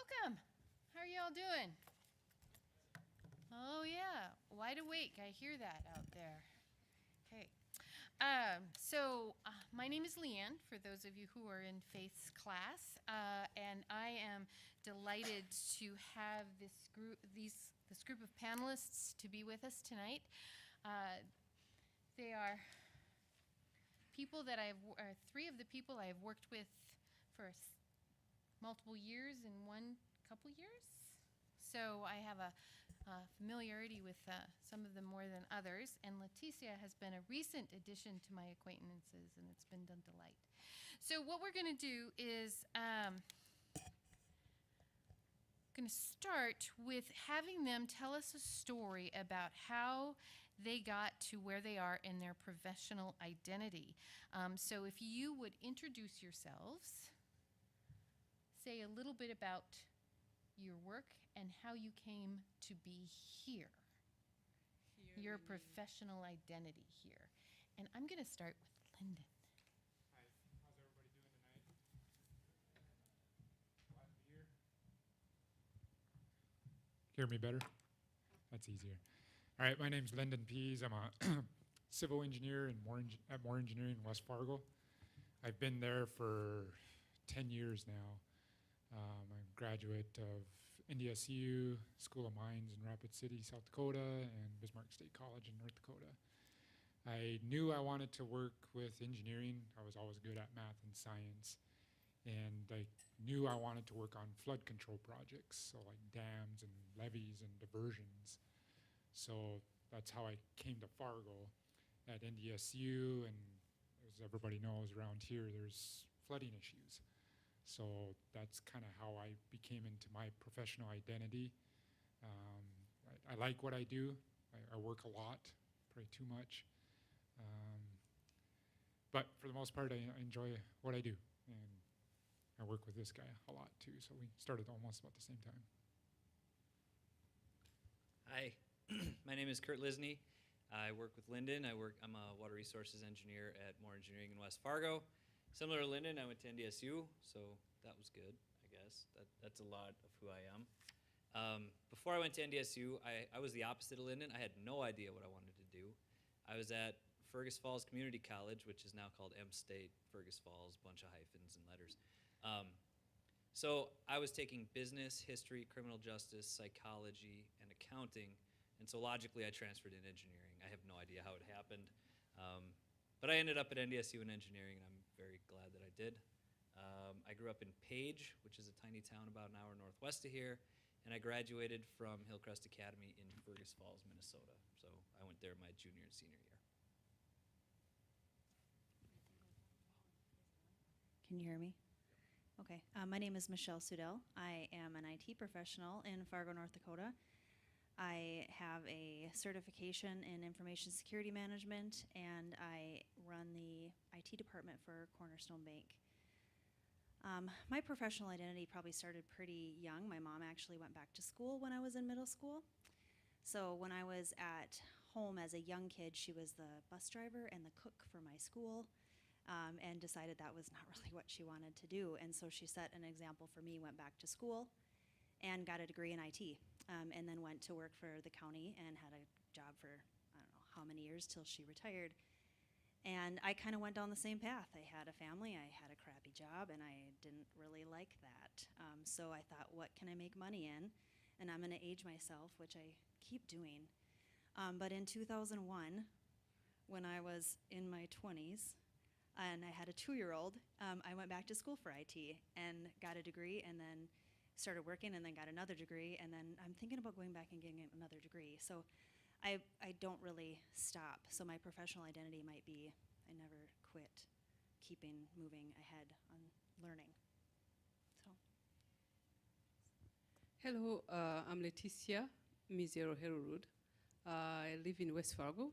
Welcome. How are y'all doing? Oh yeah, wide awake. I hear that out there. Okay. My name is Leanne, for those of you who are in Faith's class, and I am delighted to have this group of panelists to be with us tonight. They are people that three of the people I have worked with for multiple years and one couple years. So I have a familiarity with some of them more than others. And Leticia has been a recent addition to my acquaintances, and it's been a delight. So what we're going to do is going to start with having them tell us a story about how they got to where they are in their professional identity. So if you would introduce yourselves, say a little bit about your work and how you came to be here, your professional identity here. And I'm going to start with Lyndon. Hi, how's everybody doing tonight? Glad to be here. Hear me better? That's easier. All right, my name's Lyndon Pease. I'm a civil engineer at Moore Engineering in West Fargo. I've been there for 10 years now. I'm a graduate of NDSU, School of Mines in Rapid City, South Dakota, and Bismarck State College in North Dakota. I knew I wanted to work with engineering. I was always good at math and science. And I knew I wanted to work on flood control projects, so like dams and levees and diversions. So that's how I came to Fargo at NDSU, and as everybody knows around here, there's flooding issues. So that's kind of how I became into my professional identity. I like what I do. I work a lot, probably too much. But for the most part, I enjoy what I do. And I work with this guy a lot too, so we started almost about the same time. Hi, my name is Kurt Lisney. I work with Lyndon. I'm a water resources engineer at Moore Engineering in West Fargo. Similar to Lyndon, I went to NDSU, so that was good, I guess. That's a lot of who I am. Before I went to NDSU, I was the opposite of Lyndon. I had no idea what I wanted to do. I was at Fergus Falls Community College, which is now called M State Fergus Falls, bunch of hyphens and letters. So I was taking business, history, criminal justice, psychology, and accounting, and so logically I transferred in engineering. I have no idea how it happened. But I ended up at NDSU in engineering, and I'm very glad that I did. I grew up in Page, which is a tiny town about an hour northwest of here, and I graduated from Hillcrest Academy in Fergus Falls, Minnesota. So I went there my junior and senior year. Can you hear me? Okay. My name is Michelle Sudell. I am an IT professional in Fargo, North Dakota. I have a certification in information security management, and I run the IT department for Cornerstone Bank. My professional identity probably started pretty young. My mom actually went back to school when I was in middle school. So when I was at home as a young kid, she was the bus driver and the cook for my school, and decided that was not really what she wanted to do. And so she set an example for me, went back to school, and got a degree in IT, and then went to work for the county and had a job for I don't know how many years till she retired. And I kind of went down the same path. I had a family, I had a crappy job, and I didn't really like that. So I thought, what can I make money in? And I'm going to age myself, which I keep doing. But in 2001, when I was in my 20s, and I had a 2-year-old, I went back to school for IT and got a degree, and then started working, and then got another degree, and then I'm thinking about going back and getting another degree. So I don't really stop. So my professional identity might be I never quit keeping moving ahead on learning. So. Hello, I'm Leticia Mizero Herurud. I live in West Fargo.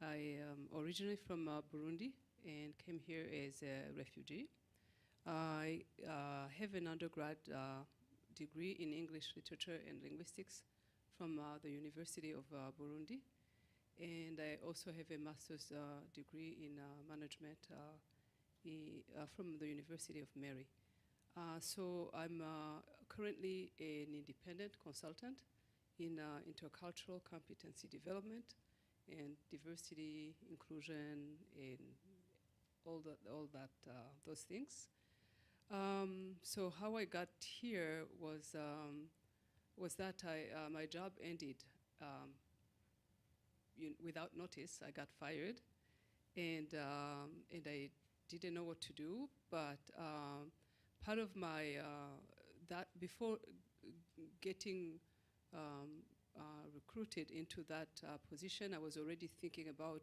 I am originally from Burundi and came here as a refugee. I have an undergrad degree in English literature and linguistics from the University of Burundi. And I also have a master's degree in management from the University of Mary. So I'm currently an independent consultant in intercultural competency development and diversity, inclusion, and those things. So how I got here was that my job ended without notice. I got fired, and I didn't know what to do. But part of my that before getting recruited into that position, I was already thinking about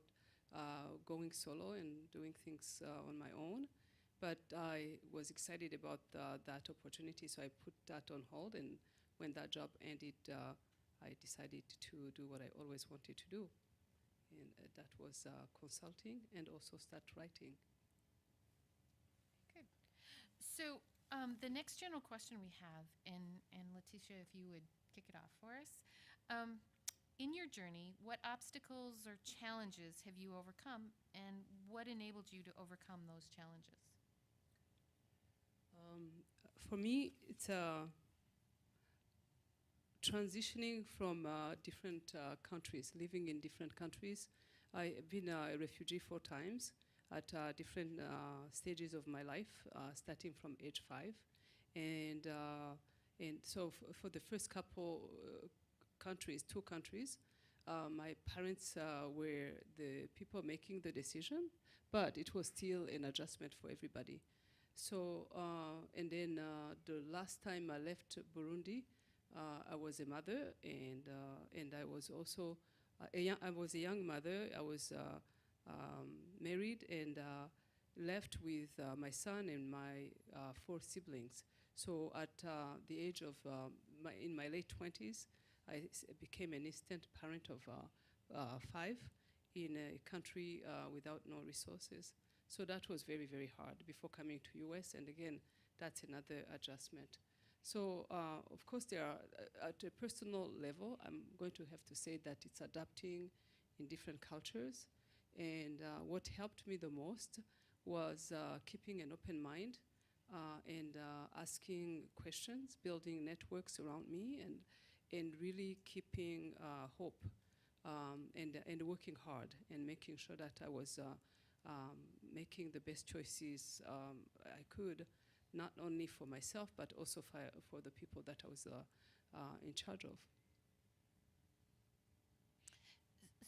going solo and doing things on my own. But I was excited about that opportunity, so I put that on hold. And when that job ended, I decided to do what I always wanted to do. And that was consulting and also start writing. Good. So the next general question we have, and Leticia, if you would kick it off for us. In your journey, what obstacles or challenges have you overcome, and what enabled you to overcome those challenges? For me, it's transitioning from different countries, living in different countries. I've been a refugee 4 times at different stages of my life, starting from age 5. And so for the first couple countries, 2 countries, my parents were the people making the decision, but it was still an adjustment for everybody. So, and then the last time I left Burundi, I was a mother, and I was also I was a young mother. I was married and left with my son and my 4 siblings. So at the age of in my late 20s, I became an instant parent of 5 in a country without no resources. So that was very, very hard before coming to US, and again, that's another adjustment. So of course, there are, at a personal level, I'm going to have to say that it's adapting in different cultures. And what helped me the most was keeping an open mind and asking questions, building networks around me, and really keeping hope and working hard and making sure that I was making the best choices I could, not only for myself, but also for the people that I was in charge of.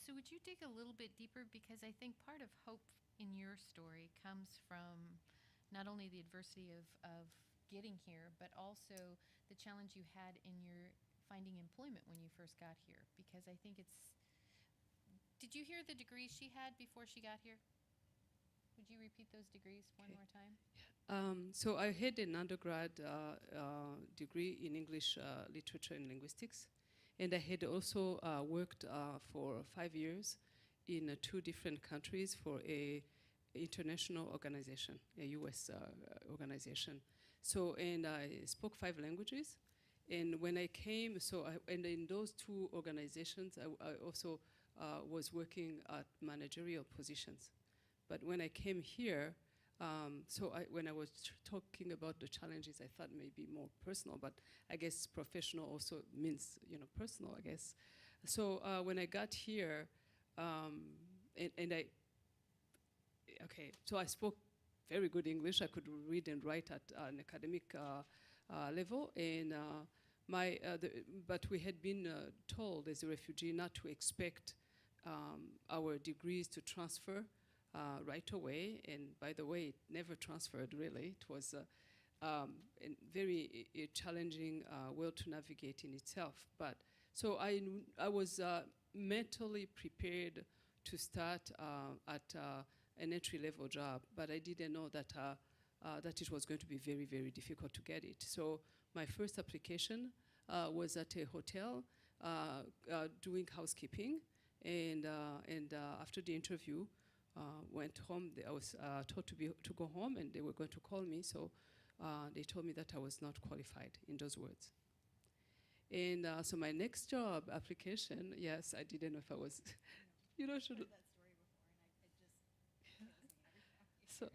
So would you dig a little bit deeper? Because I think part of hope in your story comes from not only the adversity of getting here, but also the challenge you had in your finding employment when you first got here. Because I think it's, did you hear the degrees she had before she got here? Would you repeat those degrees one more time? So I had an undergrad degree in English literature and linguistics, and I had also worked for 5 years in 2 different countries for a international organization, a US organization. So, and I spoke 5 languages, and when I came, and in those 2 organizations, I also was working at managerial positions. But when I came here, when I was talking about the challenges, I thought maybe more personal, but I guess professional also means, personal, I guess. So when I got here, so I spoke very good English. I could read and write at an academic level, and but we had been told as a refugee not to expect our degrees to transfer right away, and by the way, it never transferred really. It was a very challenging world to navigate in itself. But so I was mentally prepared to start at an entry-level job, but I didn't know that that it was going to be very, very difficult to get it. So my first application was at a hotel doing housekeeping, and after the interview, went home. I was told to go home, and they were going to call me. So they told me that I was not qualified, in those words. And so my next job application, yes, I didn't know if I was, should. That story before, and So,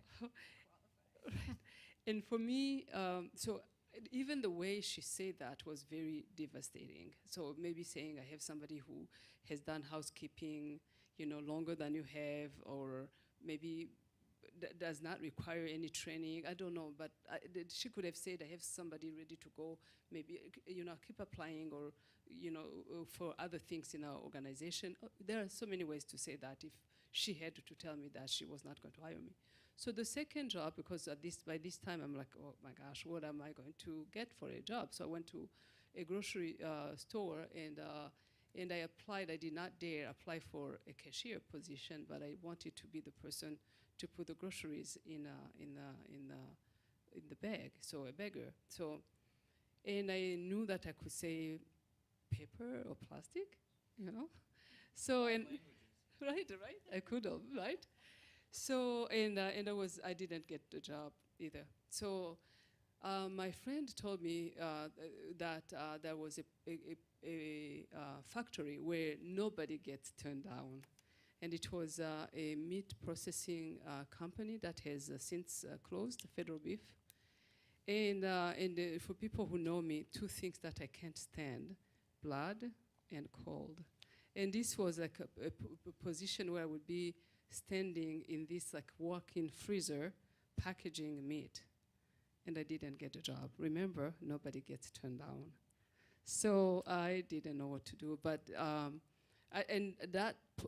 and for me, so even the way she said that was very devastating. So maybe saying, I have somebody who has done housekeeping, longer than you have, or maybe does not require any training. I don't know, but she could have said, I have somebody ready to go. Maybe, keep applying, or, for other things in our organization. There are so many ways to say that if she had to tell me that she was not going to hire me. So the second job, because by this time I'm like, oh my gosh, what am I going to get for a job? So I went to a grocery store, and I applied. I did not dare apply for a cashier position, but I wanted to be the person to put the groceries in the bag, so a bagger. So, and I knew that I could say paper or plastic, So and right, I could have, right. So and I didn't get the job either. So my friend told me that there was a factory where nobody gets turned down, and it was a meat processing company that has since closed, Federal Beef. And for people who know me, two things that I can't stand: blood and cold. And this was like a position where I would be standing in this like walk-in freezer packaging meat, and I didn't get a job. Remember, nobody gets turned down. So I didn't know what to do, but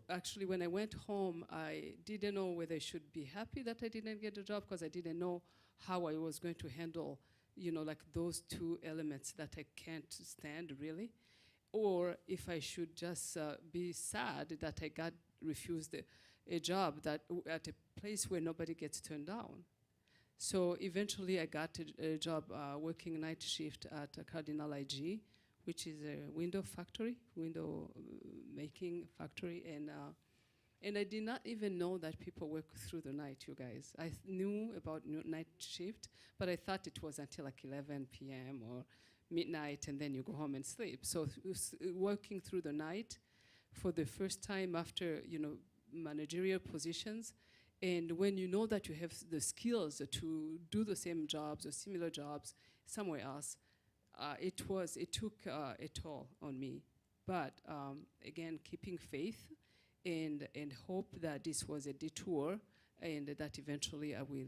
actually, when I went home, I didn't know whether I should be happy that I didn't get a job, because I didn't know how I was going to handle, like those two elements that I can't stand really, or if I should just be sad that I got refused a job at a place where nobody gets turned down. So eventually I got a job working night shift at Cardinal IG, which is a window making factory. And I did not even know that people work through the night, you guys. I knew about night shift, but I thought it was until like 11 p.m. or midnight, and then you go home and sleep. So working through the night for the first time after, managerial positions, and when you know that you have the skills to do the same jobs or similar jobs somewhere else, it took a toll on me. But again, keeping faith and hope that this was a detour, and that eventually I will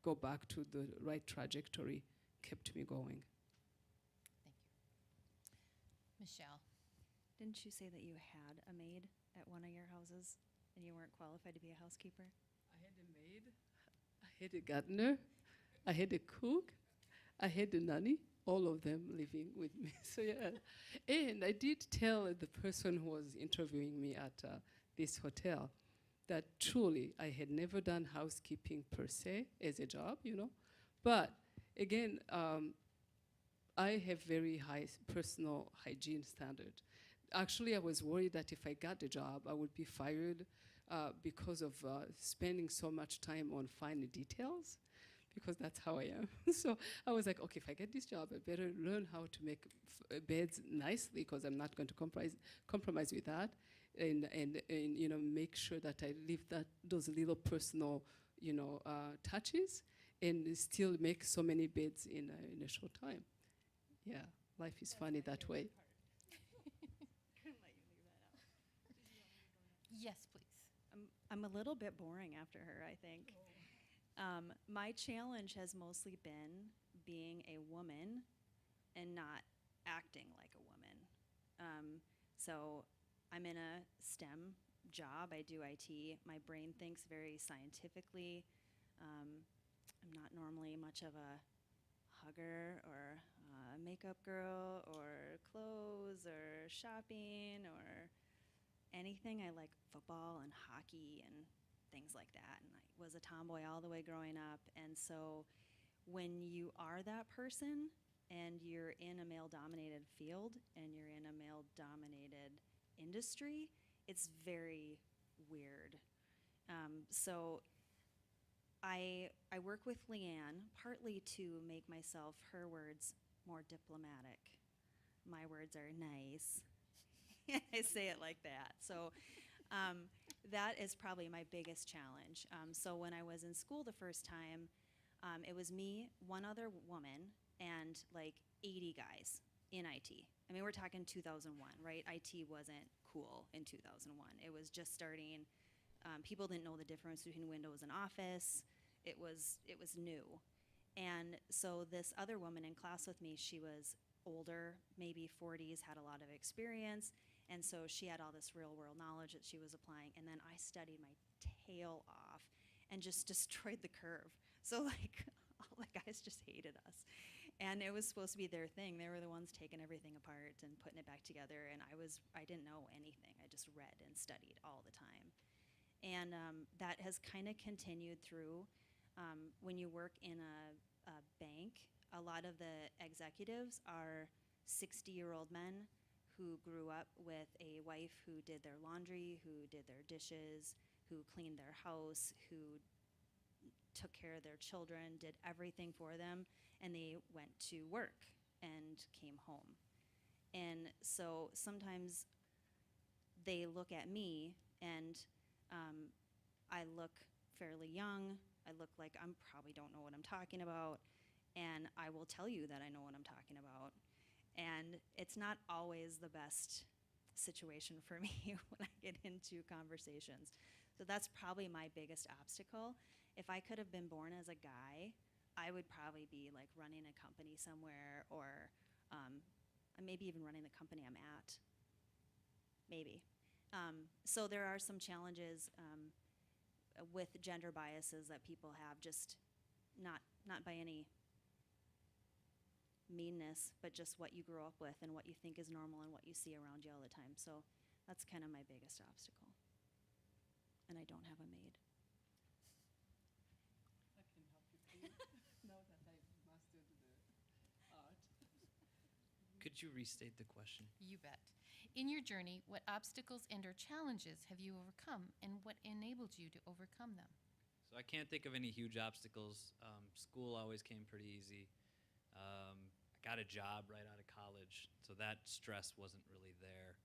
go back to the right trajectory, kept me going. Thank you. Michelle. Didn't you say that you had a maid at one of your houses and you weren't qualified to be a housekeeper? I had a maid, I had a gardener, I had a cook, I had a nanny, all of them living with me. So yeah, and I did tell the person who was interviewing me at this hotel that truly I had never done housekeeping per se as a job, but again, I have very high personal hygiene standard. Actually, I was worried that if I got the job, I would be fired because of spending so much time on fine details, because that's how I am. So I was like, okay, if I get this job, I better learn how to make beds nicely, because I'm not going to compromise with that, and make sure that I leave those little personal touches, and still make so many beds in a short time. Yeah, life is funny that way. Yes, please. I'm a little bit boring after her, I think. My challenge has mostly been being a woman and not acting like a woman. So I'm in a STEM job. I do IT. My brain thinks very scientifically. I'm not normally much of a hugger or makeup girl or clothes or shopping or anything. I like football and hockey and things like that. And I was a tomboy all the way growing up. And so when you are that person and you're in a male-dominated field and you're in a male-dominated industry, it's very weird. So I work with Leanne partly to make myself, her words, more diplomatic. My words are nice. I say it like that. So that is probably my biggest challenge. So when I was in school the first time, it was me, one other woman, and like 80 guys in IT. I mean, we're talking 2001, right? IT wasn't cool in 2001. It was just starting. People didn't know the difference between Windows and Office. It was new. And so this other woman in class with me, she was older, maybe 40s, had a lot of experience, and so she had all this real world knowledge that she was applying. And then I studied my tail off and just destroyed the curve. So like all the guys just hated us. And it was supposed to be their thing. They were the ones taking everything apart and putting it back together, and I didn't know anything. I just read and studied all the time. And that has kind of continued through. When you work in a bank, a lot of the executives are 60-year-old men who grew up with a wife who did their laundry, who did their dishes, who cleaned their house, who took care of their children, did everything for them, and they went to work and came home. And so sometimes they look at me, and I look fairly young. I look like I probably don't know what I'm talking about, and I will tell you that I know what I'm talking about. And it's not always the best situation for me when I get into conversations. So that's probably my biggest obstacle. If I could have been born as a guy, I would probably be like running a company somewhere, or maybe even running the company I'm at. Maybe. So there are some challenges with gender biases that people have, just not by any meanness, but just what you grew up with and what you think is normal and what you see around you all the time. So that's kind of my biggest obstacle. And I don't have a maid. I can help you please. Now that I've mastered the art. Could you restate the question? You bet. In your journey, what obstacles and or challenges have you overcome, and what enabled you to overcome them? So I can't think of any huge obstacles. School always came pretty easy. I got a job right out of college, so that stress wasn't really there.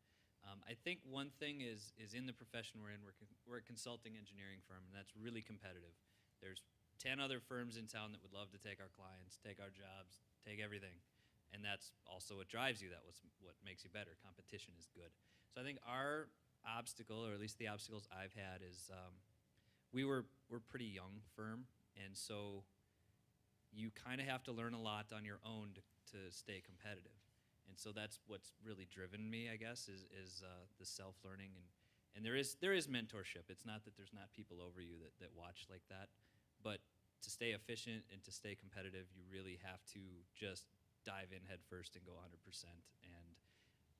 I think one thing is in the profession we're in, we're a consulting engineering firm, and that's really competitive. There's 10 other firms in town that would love to take our clients, take our jobs, take everything. And that's also what drives you. That was what makes you better. Competition is good. So I think our obstacle, or at least the obstacles I've had, is we're pretty young firm, and so you kind of have to learn a lot on your own to stay competitive. And so that's what's really driven me, I guess, is the self-learning, and there is mentorship. It's not that there's not people over you that watch like that, but to stay efficient and to stay competitive, you really have to just dive in head first and go 100%. And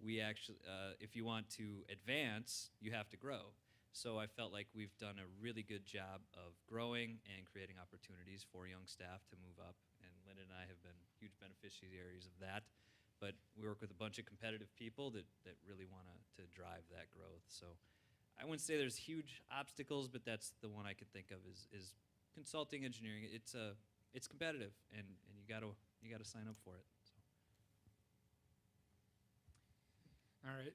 we actually, if you want to advance, you have to grow. So I felt like we've done a really good job of growing and creating opportunities for young staff to move up. And Linda and I have been huge beneficiaries of that. But we work with a bunch of competitive people that really want to drive that growth. So I wouldn't say there's huge obstacles, but that's the one I could think of is consulting engineering. It's competitive, and you gotta sign up for it. So. All right.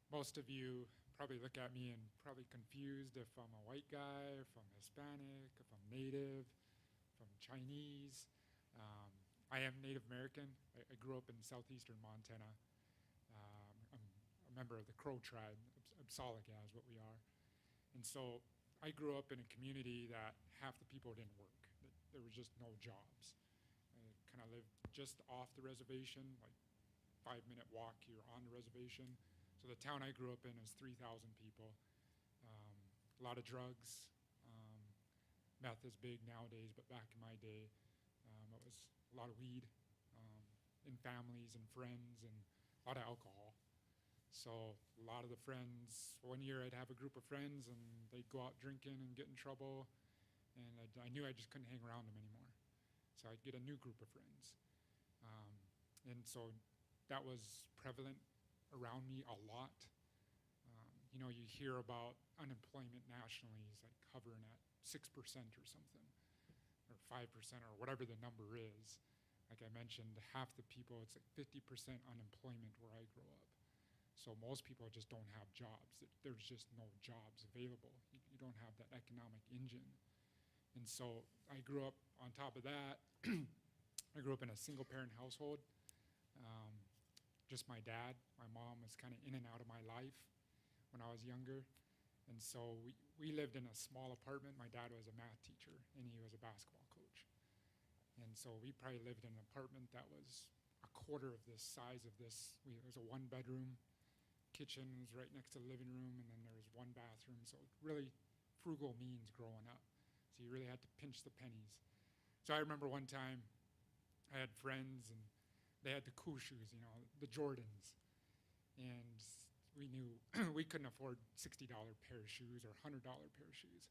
Most of you probably look at me and probably confused if I'm a white guy, if I'm Hispanic, if I'm Native, if I'm Chinese. I am Native American. I grew up in southeastern Montana. I'm a member of the Crow tribe. Absalica is what we are. And so I grew up in a community that half the people didn't work. There was just no jobs. I kind of lived just off the reservation, like 5-minute walk, you're on the reservation. So the town I grew up in is 3,000 people. A lot of drugs. Meth is big nowadays, but back in my day, it was a lot of weed in families and friends, and a lot of alcohol. So a lot of the friends, one year I'd have a group of friends and they'd go out drinking and get in trouble, and I knew I just couldn't hang around them anymore. So I'd get a new group of friends. And so that was prevalent around me a lot. You know, you hear about unemployment nationally is like hovering at 6% or something, or 5%, or whatever the number is. Like I mentioned, half the people, it's like 50% unemployment where I grew up. So most people just don't have jobs. There's just no jobs available. You don't have that economic engine. And so I grew up on top of that. I grew up in a single-parent household. Um, just my dad. My mom was kind of in and out of my life when I was younger. And so we lived in a small apartment. My dad was a math teacher, and he was a basketball coach. And so we probably lived in an apartment that was a quarter of this size of this. It was a one-bedroom. Kitchen was right next to the living room, and then there was one bathroom. So really frugal means growing up. So you really had to pinch the pennies. So I remember one time I had friends, and they had the cool shoes, the Jordans. And we knew we couldn't afford $60 pair of shoes or $100 pair of shoes.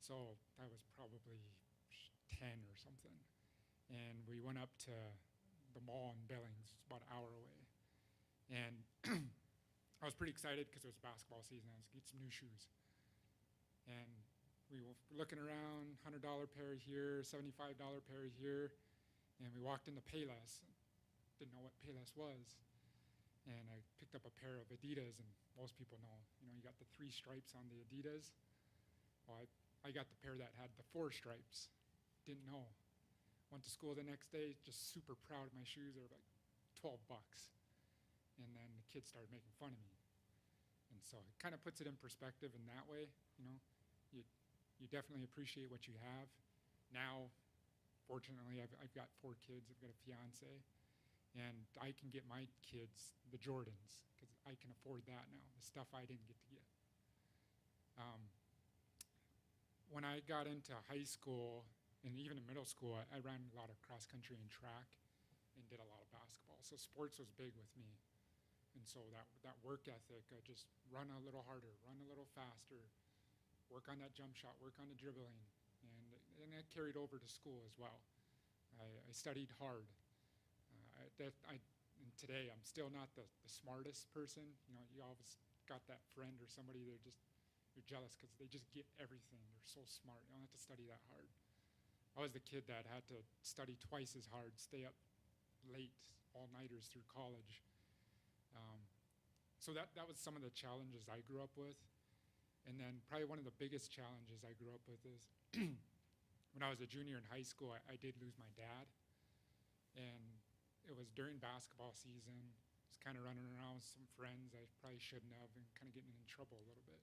So that was probably 10 or something. And we went up to the mall in Billings, it's about an hour away. And I was pretty excited because it was basketball season. I was going to get some new shoes. And we were looking around, $100 pair here, $75 pair here. And we walked into Payless. Didn't know what Payless was. And I picked up a pair of Adidas, and most people know, you got the 3 stripes on the Adidas. Well, I got the pair that had the 4 stripes. Didn't know. Went to school the next day, just super proud of my shoes. They were like $12. And then the kids started making fun of me. And so it kind of puts it in perspective in that way, You definitely appreciate what you have. Now, fortunately, I've got 4 kids. I've got a fiance. And I can get my kids the Jordans because I can afford that now, the stuff I didn't get to get. When I got into high school and even in middle school, I ran a lot of cross country and track and did a lot of basketball. So sports was big with me. And so that work ethic, just run a little harder, run a little faster, work on that jump shot, work on the dribbling. And that carried over to school as well. I studied hard. And today I'm still not the smartest person. You always got that friend or somebody you're jealous because they just get everything. They're so smart. You don't have to study that hard. I was the kid that had to study twice as hard, stay up late, all-nighters through college. So that was some of the challenges I grew up with. And then probably one of the biggest challenges I grew up with is when I was a junior in high school, I did lose my dad. And it was during basketball season. I was kind of running around with some friends I probably shouldn't have and kind of getting in trouble a little bit.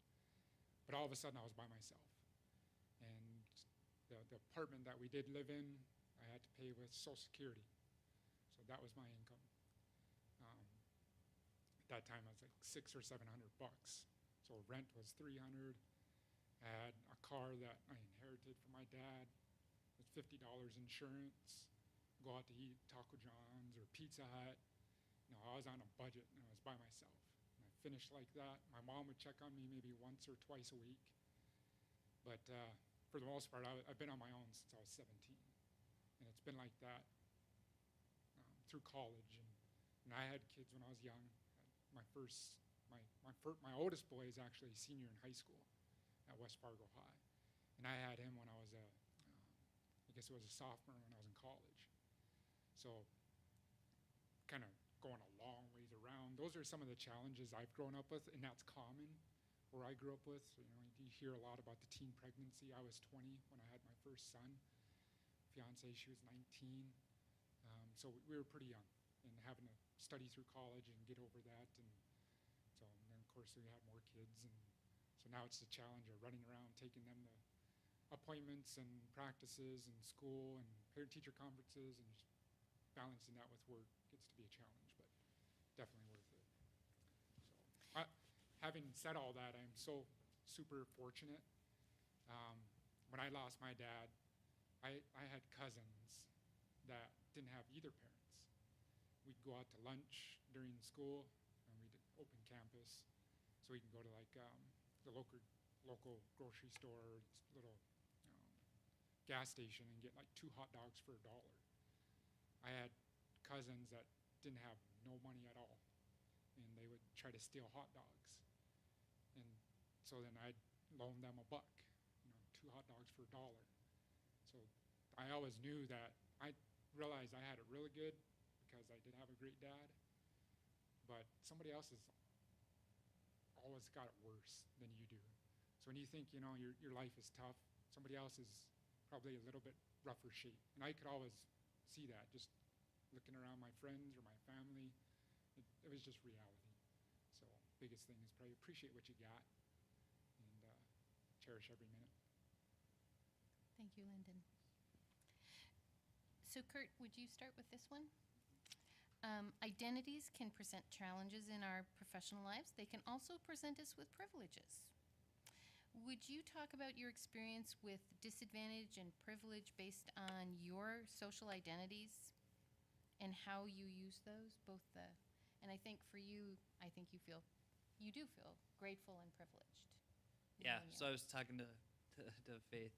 But all of a sudden I was by myself. And the apartment that we did live in, I had to pay with Social Security. So that was my income. At that time I was like $600 or $700. So rent was $300. I had a car that I inherited from my dad with $50 insurance. Go out to eat Taco John's or Pizza Hut. I was on a budget and I was by myself. And I finished like that. My mom would check on me maybe once or twice a week. But for the most part, I've been on my own since I was 17. And it's been like that through college. And I had kids when I was young. My oldest boy is actually a senior in high school at West Fargo High. And I had him when I was I guess it was a sophomore when I was in college. So kind of going a long ways around. Those are some of the challenges I've grown up with, and that's common where I grew up with. So, you hear a lot about the teen pregnancy. I was 20 when I had my first son. Fiance, she was 19. So we were pretty young and having to study through college and get over that. And then, of course, we had more kids. And so now it's the challenge of running around, taking them to appointments and practices and school and parent-teacher conferences and just balancing that with work gets to be a challenge, but definitely worth it. So, having said all that, I'm so super fortunate. When I lost my dad, I had cousins that didn't have either parents. We'd go out to lunch during school, and we'd open campus, so we can go to like the local grocery store, little gas station, and get like 2 hot dogs for $1. I had cousins that didn't have no money at all, and they would try to steal hot dogs. And so then I'd loan them $1, 2 hot dogs for $1. So I always knew that I realized I had it really good because I did have a great dad, but somebody else has always got it worse than you do. So when you think, your life is tough, somebody else is probably a little bit rougher shape. And I could always see that. Just looking around my friends or my family, it was just reality. So biggest thing is probably appreciate what you got and cherish every minute. Thank you, Lyndon. So, Kurt, would you start with this one? Identities can present challenges in our professional lives. They can also present us with privileges. Would you talk about your experience with disadvantage and privilege based on your social identities and how you use those? And I think for you, I think you do feel grateful and privileged. Yeah, knowing so you. I was talking to Faith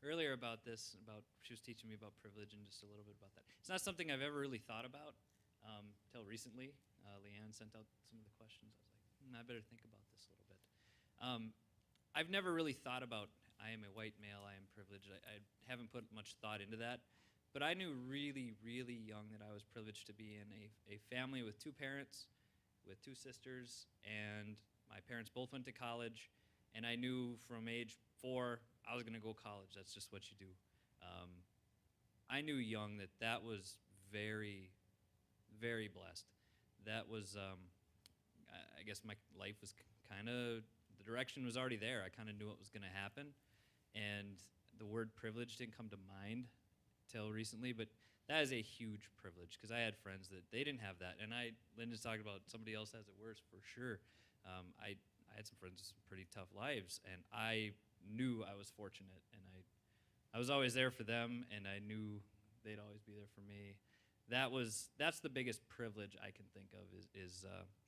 earlier about this, she was teaching me about privilege and just a little bit about that. It's not something I've ever really thought about till recently. Leanne sent out some of the questions. I was like, I better think about this a little bit. I've never really thought about, I am a white male, I am privileged. I haven't put much thought into that. But I knew really, really young that I was privileged to be in a family with two parents, with two sisters, and my parents both went to college. And I knew from age 4 I was going to go college. That's just what you do. I knew young that was very, very blessed. That was, I guess my life was kind of, the direction was already there. I kind of knew what was going to happen. And the word privilege didn't come to mind till recently, but that is a huge privilege because I had friends that they didn't have that. And Linda's talking about somebody else has it worse for sure. I had some friends with some pretty tough lives, and I knew I was fortunate, and I was always there for them, and I knew they'd always be there for me. That's the biggest privilege I can think of is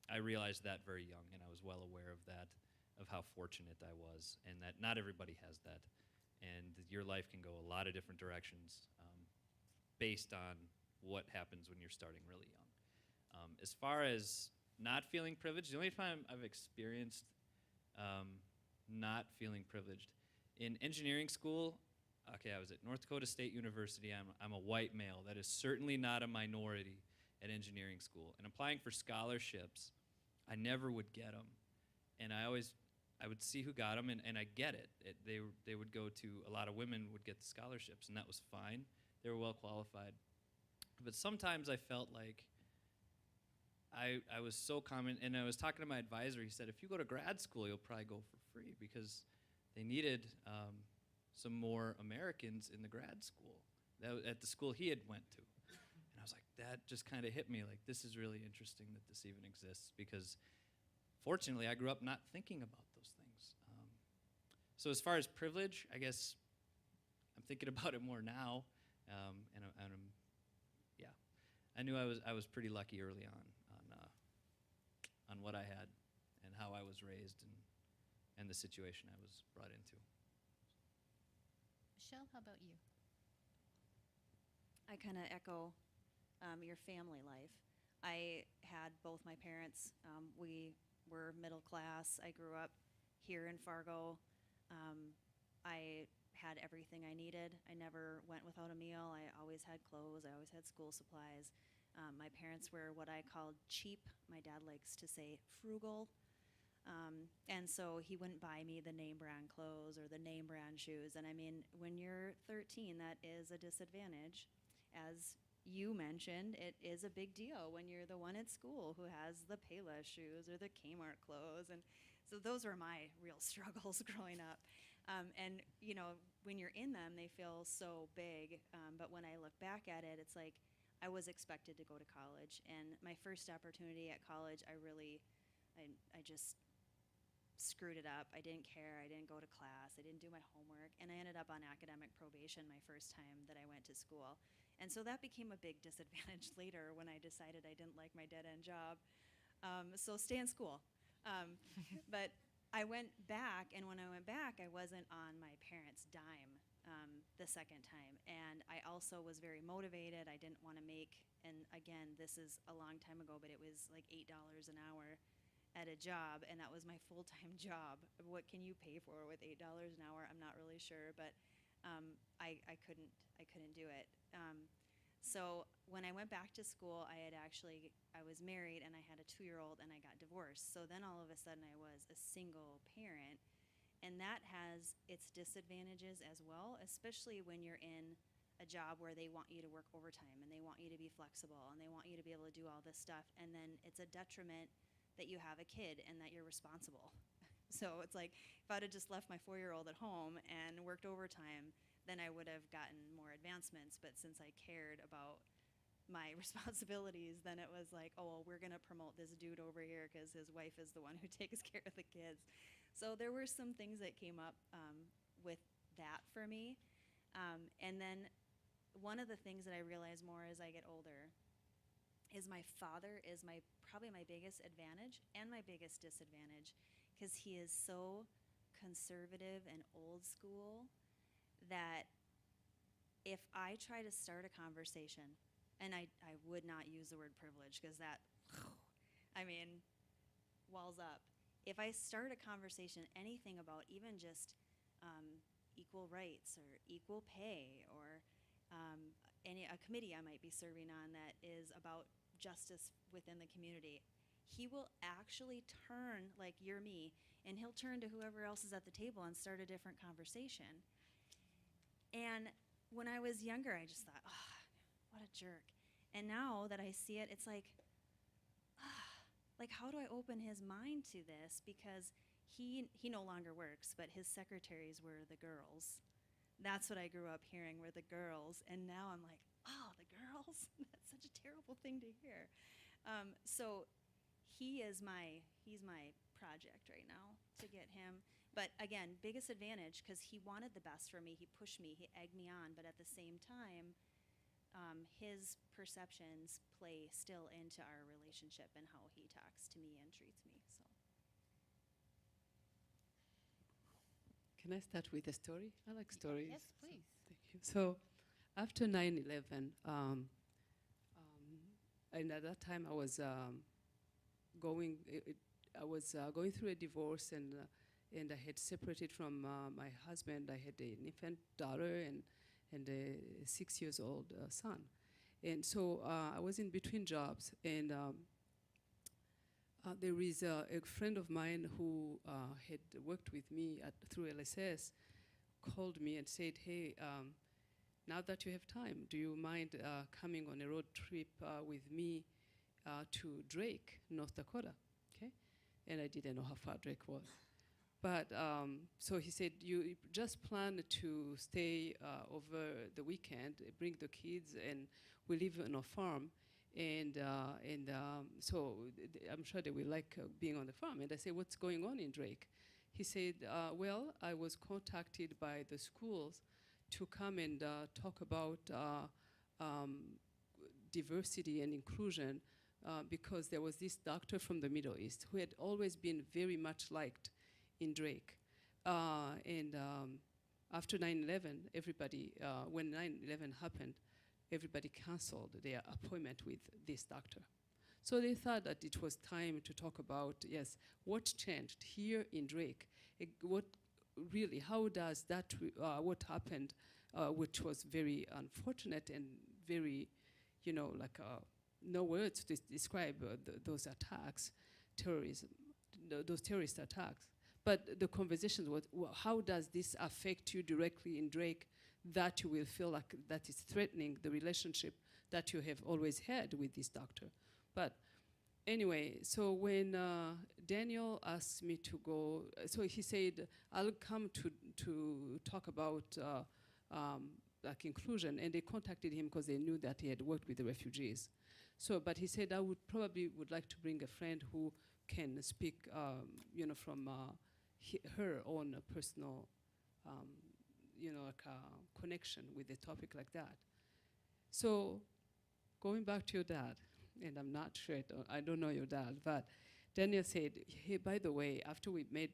I realized that very young, and I was well aware of that, of how fortunate I was, and that not everybody has that, and your life can go a lot of different directions based on what happens when you're starting really young. As far as not feeling privileged, the only time I've experienced not feeling privileged in engineering school. Okay, I was at North Dakota State University. I'm a white male. That is certainly not a minority at engineering school. And applying for scholarships, I never would get them. And I would see who got them, and I get it. They would go to, a lot of women would get the scholarships, and that was fine. They were well qualified. But sometimes I felt like I was so common, and I was talking to my advisor. He said, if you go to grad school, you'll probably go for free because they needed some more Americans in the grad school at the school he had went to. And I was like, that just kind of hit me, like, this is really interesting that this even exists because fortunately I grew up not thinking about those things. So as far as privilege, I guess I'm thinking about it more now, and yeah, I knew I was pretty lucky early on what I had and how I was raised and the situation I was brought into. Michelle, how about you? I kind of echo your family life. I had both my parents. We were middle class. I grew up here in Fargo. I had everything I needed. I never went without a meal. I always had clothes. I always had school supplies. My parents were what I called cheap. My dad likes to say frugal. And so he wouldn't buy me the name brand clothes or the name brand shoes. And I mean, when you're 13, that is a disadvantage. As you mentioned, it is a big deal when you're the one at school who has the Payless shoes or the Kmart clothes. And so those were my real struggles growing up. And, you know, when you're in them, they feel so big. But when I look back at it, it's like I was expected to go to college. And my first opportunity at college, I just screwed it up. I didn't care. I didn't go to class. I didn't do my homework. And I ended up on academic probation my first time that I went to school. And so that became a big disadvantage later when I decided I didn't like my dead-end job. So stay in school. But I went back, and when I went back, I wasn't on my parents' dime the second time. And I also was very motivated. I didn't want to make, and again, this is a long time ago, but it was like $8 an hour at a job, and that was my full-time job. What can you pay for with $8 an hour? I'm not really sure, but I couldn't do it. So when I went back to school, I was married, and I had a 2-year-old, and I got divorced. So then all of a sudden I was a single parent, and that has its disadvantages as well, especially when you're in a job where they want you to work overtime and they want you to be flexible and they want you to be able to do all this stuff, and then it's a detriment that you have a kid and that you're responsible. So it's like, if I'd have just left my 4-year-old at home and worked overtime, then I would have gotten more advancements. But since I cared about my responsibilities, then it was like, oh, well, we're going to promote this dude over here because his wife is the one who takes care of the kids. So there were some things that came up with that for me. And then one of the things that I realize more as I get older is my father is probably my biggest advantage and my biggest disadvantage, because he is so conservative and old school that if I try to start a conversation, and I would not use the word privilege because that, I mean, walls up. If I start a conversation, anything about even just equal rights or equal pay or a committee I might be serving on that is about justice within the community, he will actually turn, like you're me, and he'll turn to whoever else is at the table and start a different conversation. And when I was younger, I just thought, oh, what a jerk. And now that I see it, it's like, like, how do I open his mind to this? Because he no longer works, but his secretaries were the girls. That's what I grew up hearing, were the girls. And now I'm like, oh, the girls? That's such a terrible thing to hear. So he's my project right now to get him. But again, biggest advantage, because he wanted the best for me. He pushed me, he egged me on. But at the same time, his perceptions play still into our relationship and how he talks to me and treats me. So. Can I start with a story? I like stories. Yes, please. Thank you. So, after 9/11, and at that time I was going through a divorce, and I had separated from my husband. I had an infant daughter and a 6 years old son, and so I was in between jobs, and there is a friend of mine who had worked with me through LSS, called me and said, hey, now that you have time, do you mind coming on a road trip with me to Drake, North Dakota? Okay, and I didn't know how far Drake was. But so he said, you just plan to stay over the weekend, bring the kids, and we live on a farm. And so I'm sure they will like being on the farm. And I said, what's going on in Drake? He said, well, I was contacted by the schools to come and talk about diversity and inclusion because there was this doctor from the Middle East who had always been very much liked in Drake. And after 9/11, everybody, when 9/11 happened, everybody canceled their appointment with this doctor. So they thought that it was time to talk about, yes, what changed here in Drake? How does that, what happened, which was very unfortunate and very, no words to describe those attacks, terrorism, those terrorist attacks. But the conversation was, well, how does this affect you directly in Drake, that you will feel like that is threatening the relationship that you have always had with this doctor? But anyway, so when Daniel asked me to go, so he said, I'll come to talk about like inclusion, and they contacted him because they knew that he had worked with the refugees. So, but he said, I would like to bring a friend who can speak, from her own personal, connection with a topic like that. So, going back to your dad, and I'm not sure, I don't know your dad, but Daniel said, hey, by the way, after we made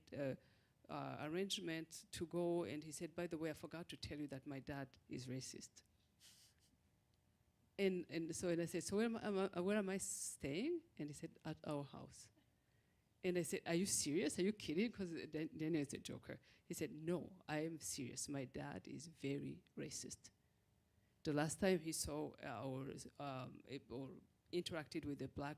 arrangement to go, and he said, by the way, I forgot to tell you that my dad is racist. And I said, so where am I staying? And he said, at our house. And I said, are you serious? Are you kidding? Because Daniel is a joker. He said, no, I am serious. My dad is very racist. The last time he saw or interacted with a black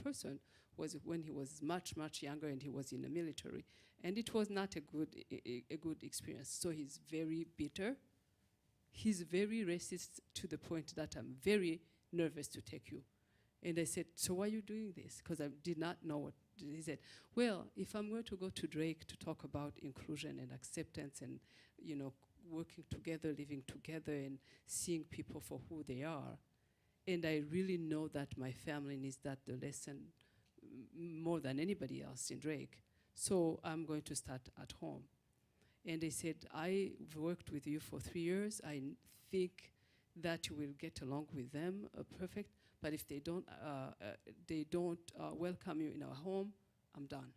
person was when he was much, much younger and he was in the military. And it was not a good experience. So he's very bitter he's very racist to the point that I'm very nervous to take you. And I said, so why are you doing this? Because I did not know what. He said, well, if I'm going to go to Drake to talk about inclusion and acceptance and, working together, living together, and seeing people for who they are, and I really know that my family needs that the lesson more than anybody else in Drake. So I'm going to start at home. And they said, I've worked with you for 3 years. I think that you will get along with them perfect. But if they don't welcome you in our home, I'm done.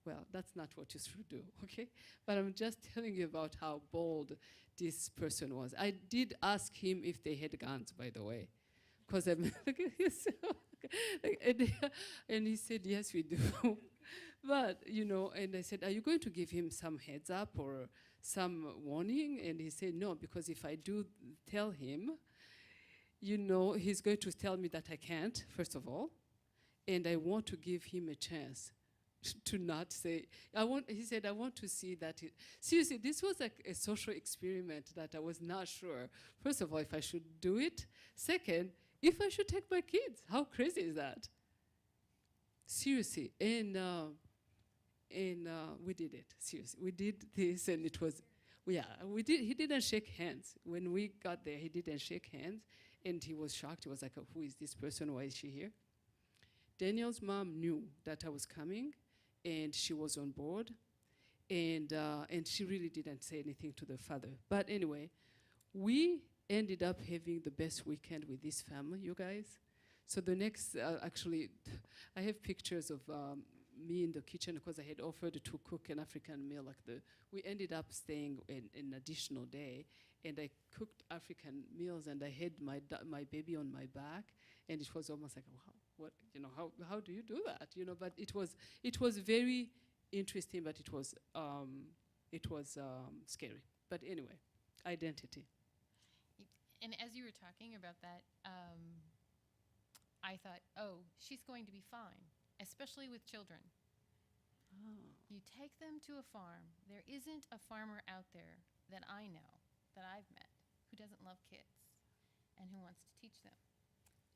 Well, that's not what you should do, okay? But I'm just telling you about how bold this person was. I did ask him if they had guns, by the way, because I'm and he said, yes, we do. But, and I said, are you going to give him some heads up or some warning? And he said, no, because if I do tell him, he's going to tell me that I can't, first of all, and I want to give him a chance to not say, he said, I want to see that. Seriously, this was like a social experiment that I was not sure, first of all, if I should do it. Second, if I should take my kids. How crazy is that? Seriously, and we did it, seriously. We did this, and it was, we did. He didn't shake hands. When we got there, he didn't shake hands. And he was shocked. He was like, who is this person? Why is she here? Daniel's mom knew that I was coming, and she was on board. And she really didn't say anything to the father. But anyway, we ended up having the best weekend with this family, you guys. So the next, actually, I have pictures of me in the kitchen because I had offered to cook an African meal. We ended up staying an additional day, and I cooked African meals, and I had my baby on my back, and it was almost like, wow, how do you do that? But it was very interesting, but it was scary. But anyway, identity. And as you were talking about that, I thought, oh, she's going to be fine, especially with children. Oh. You take them to a farm. There isn't a farmer out there that I know, that I've met, who doesn't love kids and who wants to teach them.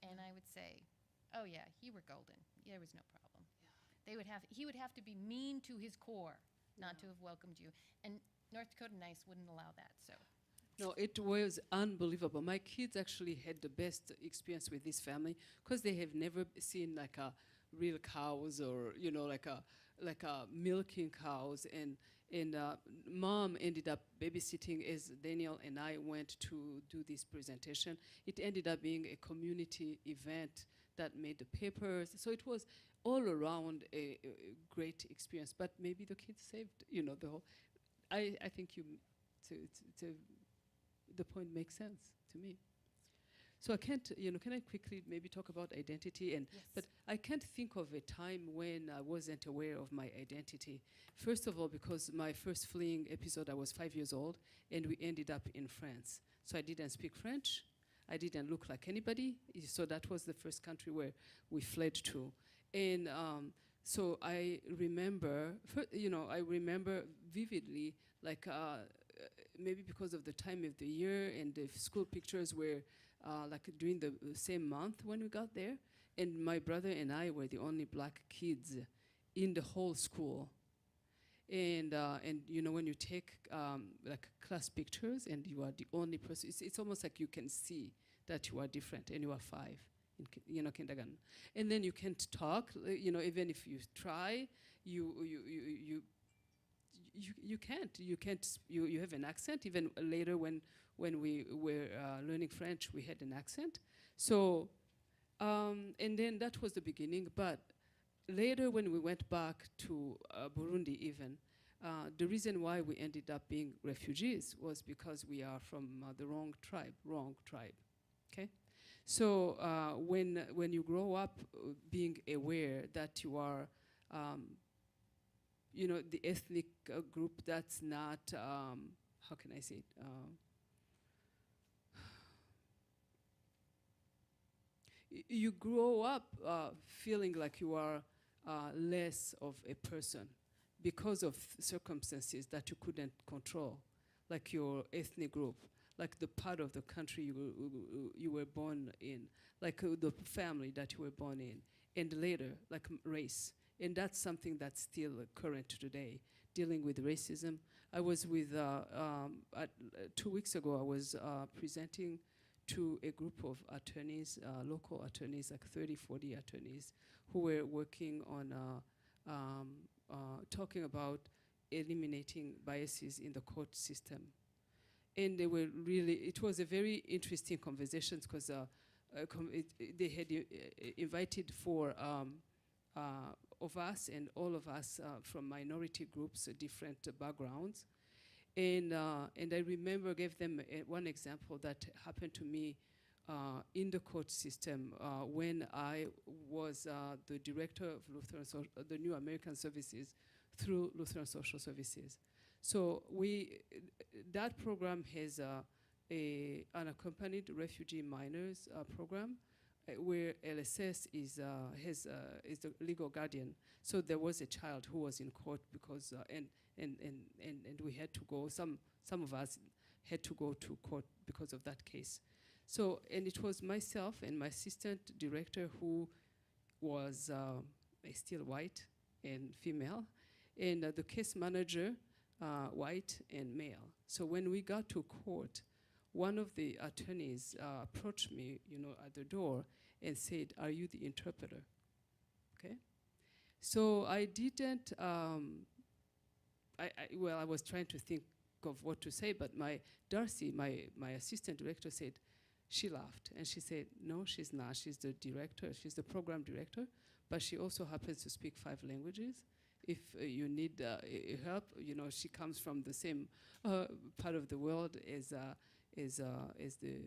And I would say, oh yeah, you were golden. There was no problem. Yeah. He would have to be mean to his core not to Yeah. have welcomed you. And North Dakota Nice wouldn't allow that, so. No, it was unbelievable. My kids actually had the best experience with this family because they have never seen like a real cows or like a milking cows, and mom ended up babysitting as Daniel and I went to do this presentation. It ended up being a community event that made the papers, so it was all around a great experience. But maybe the kids saved the whole. I think the point makes sense to me. So I can't, can I quickly maybe talk about identity? Yes. But I can't think of a time when I wasn't aware of my identity. First of all, because my first fleeing episode, I was 5 years old, and we ended up in France. So I didn't speak French. I didn't look like anybody. So that was the first country where we fled to. And so I remember, I remember vividly, like maybe because of the time of the year and the school pictures were like during the same month when we got there. And my brother and I were the only black kids in the whole school. And when you take like class pictures and you are the only person, it's almost like you can see that you are different, and you are 5 in kindergarten. And then you can't talk, even if you try, you can't. You have an accent. Even later when we were learning French, we had an accent. So, and then that was the beginning. But later when we went back to Burundi even, the reason why we ended up being refugees was because we are from the wrong tribe, okay? So when you grow up being aware that you are, the ethnic group that's not, how can I say it? You grow up feeling like you are less of a person because of circumstances that you couldn't control. like your ethnic group, like the part of the country you were born in, like the family that you were born in, and later, like race. And that's something that's still current today, dealing with racism. I was with, 2 weeks ago, I was presenting to a group of attorneys, local attorneys, like 30, 40 attorneys, who were working on talking about eliminating biases in the court system. And they were really, it was a very interesting conversation because they had invited four of us and all of us from minority groups, different backgrounds. And I remember gave them one example that happened to me in the court system when I was the director of the New American Services through Lutheran Social Services. So that program has an unaccompanied refugee minors program where LSS is the legal guardian. So there was a child who was in court because and we had to go. Some of us had to go to court because of that case. So, and it was myself and my assistant director who was still white and female, and the case manager, white and male. So when we got to court, one of the attorneys approached me, at the door and said, "Are you the interpreter?" Okay. So I didn't, I was trying to think of what to say, but Darcy, my assistant director, said, she laughed and she said, "No, she's not. She's the director. She's the program director, but she also happens to speak 5 languages. If you need help, she comes from the same part of the world as the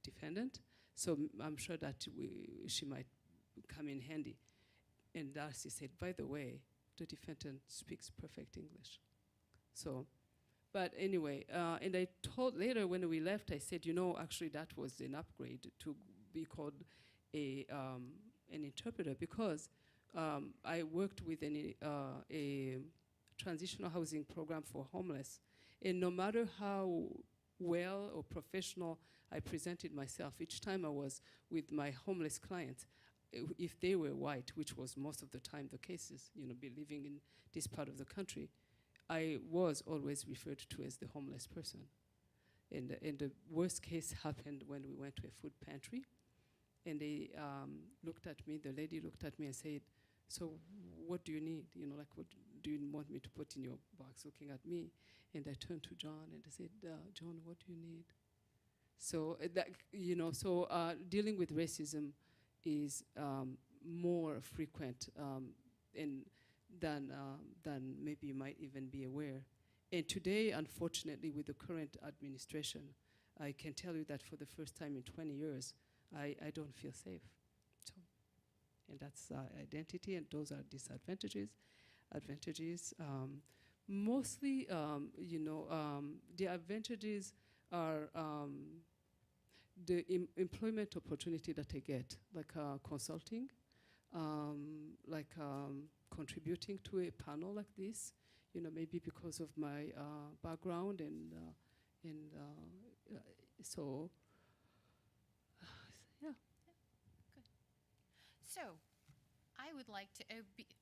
defendant. So I'm sure that she might come in handy." And Darcy said, "By the way, the defendant speaks perfect English." So, but anyway, and I told later when we left, I said, actually that was an upgrade to be called an interpreter, because I worked with a transitional housing program for homeless. And no matter how well or professional I presented myself, each time I was with my homeless clients, if they were white, which was most of the time the cases, be living in this part of the country, I was always referred to as the homeless person. And the worst case happened when we went to a food pantry, and they looked at me, the lady looked at me and said, "So what do you need? What do you want me to put in your box?" Looking at me. And I turned to John and I said, "John, what do you need?" So dealing with racism is more frequent than maybe you might even be aware. And today, unfortunately, with the current administration, I can tell you that for the first time in 20 years, I don't feel safe. So, and that's identity, and those are disadvantages. Mostly, the advantages are the employment opportunity that I get, like consulting, like contributing to a panel like this, maybe because of my background and so, yeah. Good. So, I would like to,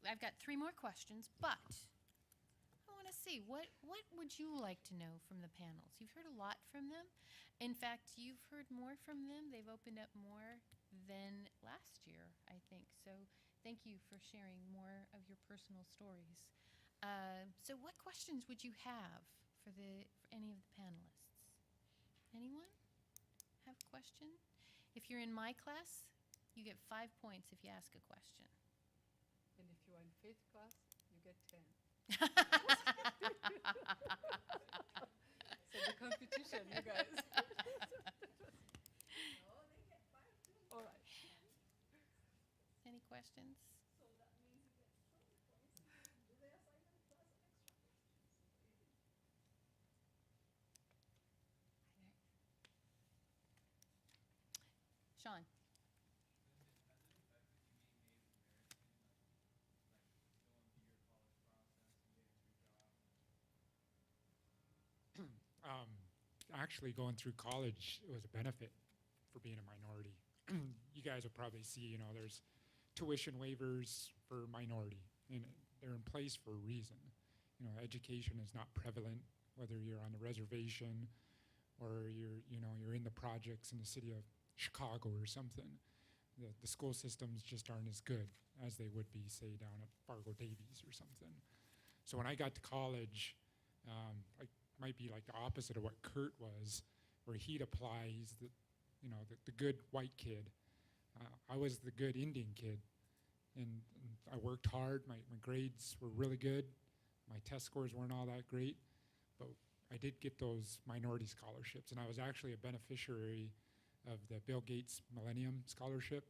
I've got 3 more questions, but I want to see, what would you like to know from the panels? You've heard a lot from them. In fact, you've heard more from them. They've opened up more than last year, I think. So thank you for sharing more of your personal stories. So what questions would you have for any of the panelists? Anyone have a question? If you're in my class, you get 5 points if you ask a question. And if you are in faith class, you get 10. So the competition, you guys. All right. Any questions? Sean. Actually, going through college was a benefit for being a minority. You guys will probably see, there's tuition waivers for minority, and they're in place for a reason. Education is not prevalent, whether you're on the reservation or you're in the projects in the city of Chicago or something. The school systems just aren't as good as they would be, say, down at Fargo Davies or something. So when I got to college, I might be like the opposite of what Kurt was, where he'd apply. He's the good white kid. I was the good Indian kid, and I worked hard. My grades were really good. My test scores weren't all that great, but I did get those minority scholarships, and I was actually a beneficiary of the Bill Gates Millennium Scholarship.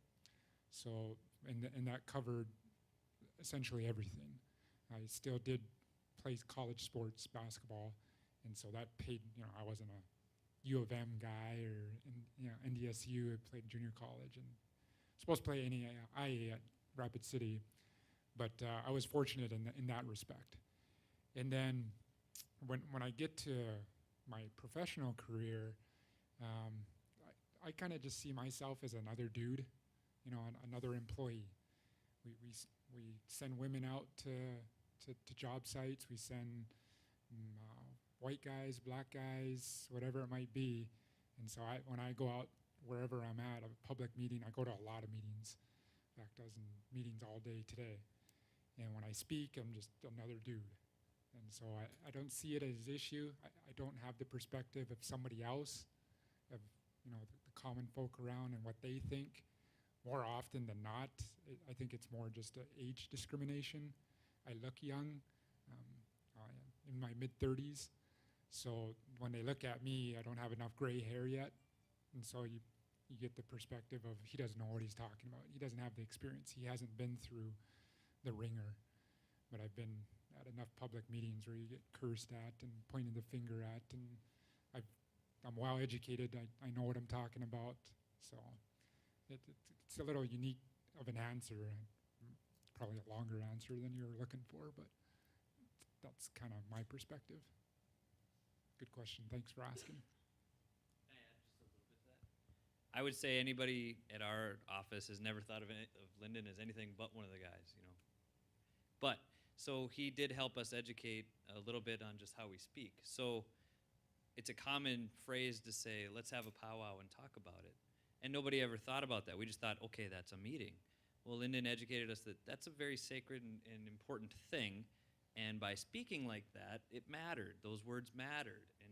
So, and that covered essentially everything. I still did play college sports, basketball, and so that paid, I wasn't a U of M guy or NDSU. I played junior college and supposed to play NAIA at Rapid City, but I was fortunate in that respect. And then when I get to my professional career, I kind of just see myself as another dude, another employee. We send women out to job sites. We send white guys, black guys, whatever it might be. And so when I go out wherever I'm at, a public meeting, I go to a lot of meetings. In fact, I was in meetings all day today. And when I speak, I'm just another dude. And so I don't see it as an issue. I don't have the perspective of somebody else, of the common folk around and what they think. More often than not, I think it's more just an age discrimination. I look young. I'm in my mid-30s. So when they look at me, I don't have enough gray hair yet. And so you get the perspective of he doesn't know what he's talking about. He doesn't have the experience. He hasn't been through the ringer. But I've been at enough public meetings where you get cursed at and pointed the finger at, and I'm well educated. I know what I'm talking about. So it's a little unique of an answer, probably a longer answer than you were looking for, but that's kind of my perspective. Good question. Thanks for asking. Can I add just a little bit to that? I would say anybody at our office has never thought of Lyndon as anything but one of the guys, But, so he did help us educate a little bit on just how we speak. So it's a common phrase to say, let's have a powwow and talk about it. And nobody ever thought about that. We just thought, okay, that's a meeting. Well, Lyndon educated us that that's a very sacred and important thing. And by speaking like that, it mattered. Those words mattered, and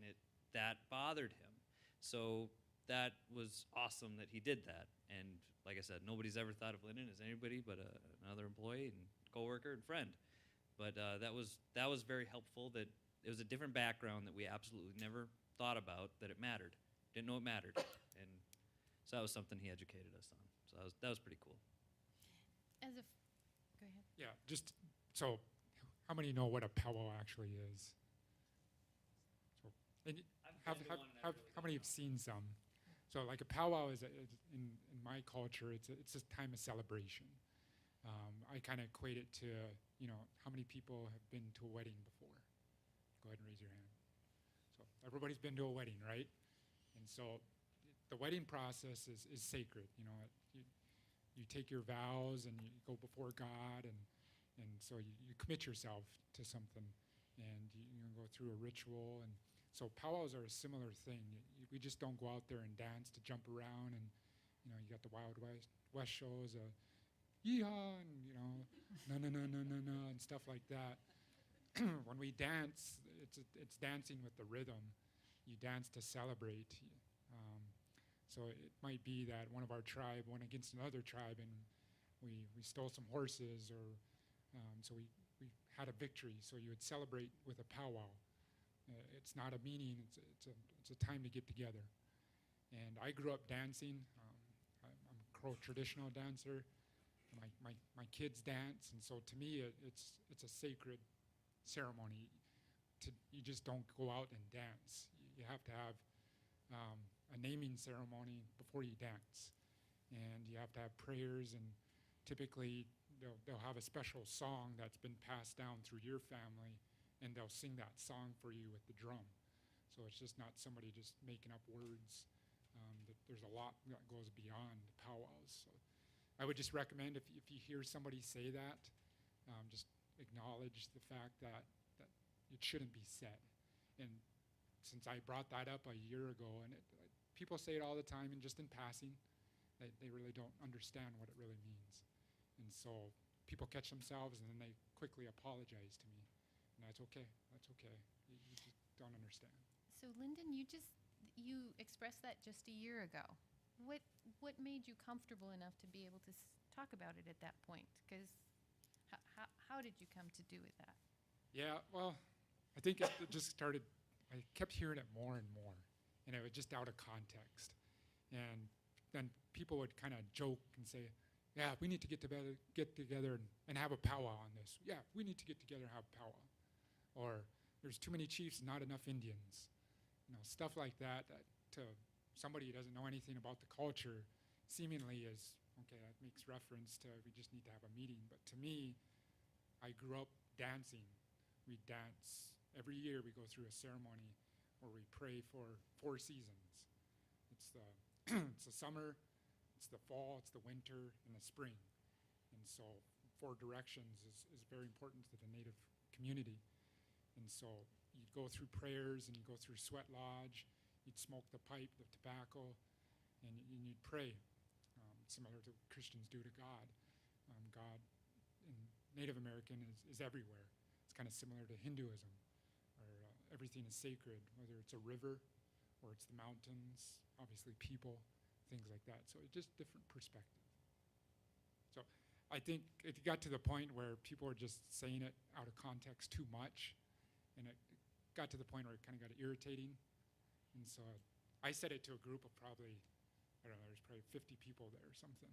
that bothered him. So that was awesome that he did that. And like I said, nobody's ever thought of Lyndon as anybody but another employee and coworker and friend. But that was very helpful. That it was a different background that we absolutely never thought about, that it mattered. Didn't know it mattered, and so that was something he educated us on. So that was pretty cool. Go ahead. Yeah, just so how many know what a powwow actually is? So, and how many have seen some? So like a powwow is in my culture, it's a time of celebration. I kind of equate it to, how many people have been to a wedding before? Go ahead and raise your hand. So everybody's been to a wedding, right? And so the wedding process is sacred. You take your vows and you go before God, and so you commit yourself to something, and you go through a ritual. And so powwows are a similar thing. We just don't go out there and dance to jump around, and you got the Wild West shows, yeehaw, and no, and stuff like that. When we dance, it's dancing with the rhythm. You dance to celebrate. So it might be that one of our tribe went against another tribe, and we stole some horses, or so we had a victory. So you would celebrate with a powwow. It's not a meeting. It's a time to get together. And I grew up dancing. I'm a Crow traditional dancer. My kids dance, and so to me it's a sacred ceremony. You just don't go out and dance. You have to have a naming ceremony before you dance, and you have to have prayers, and typically they'll have a special song that's been passed down through your family, and they'll sing that song for you with the drum. So it's just not somebody just making up words. There's a lot that goes beyond powwows. So I would just recommend if you hear somebody say that, just acknowledge the fact that it shouldn't be said. And since I brought that up a year ago, and people say it all the time and just in passing, they really don't understand what it really means. And so people catch themselves and then they quickly apologize to me. And that's okay. That's okay. You just don't understand. So Lyndon, you expressed that just a year ago. What made you comfortable enough to be able to talk about it at that point? Because how did you come to do with that? Yeah, well, I think it just started, I kept hearing it more and more, and it was just out of context. And then people would kind of joke and say, yeah, we need to get together and have a powwow on this. Yeah, we need to get together and have a powwow. Or there's too many chiefs, not enough Indians. Stuff like that to somebody who doesn't know anything about the culture seemingly is, okay, that makes reference to we just need to have a meeting. But to me, I grew up dancing. We dance. Every year we go through a ceremony where we pray for 4 seasons. It's the, it's the summer, it's the fall, it's the winter, and the spring. And so 4 directions is very important to the Native community. And so you'd go through prayers and you'd go through sweat lodge, you'd smoke the pipe, the tobacco, and you'd pray, similar to what Christians do to God. God in Native American is everywhere. It's kind of similar to Hinduism, where everything is sacred, whether it's a river or it's the mountains, obviously people, things like that. So it's just different perspective. So I think it got to the point where people were just saying it out of context too much, and it got to the point where it kind of got irritating. And so I said it to a group of probably, I don't know, there's probably 50 people there or something.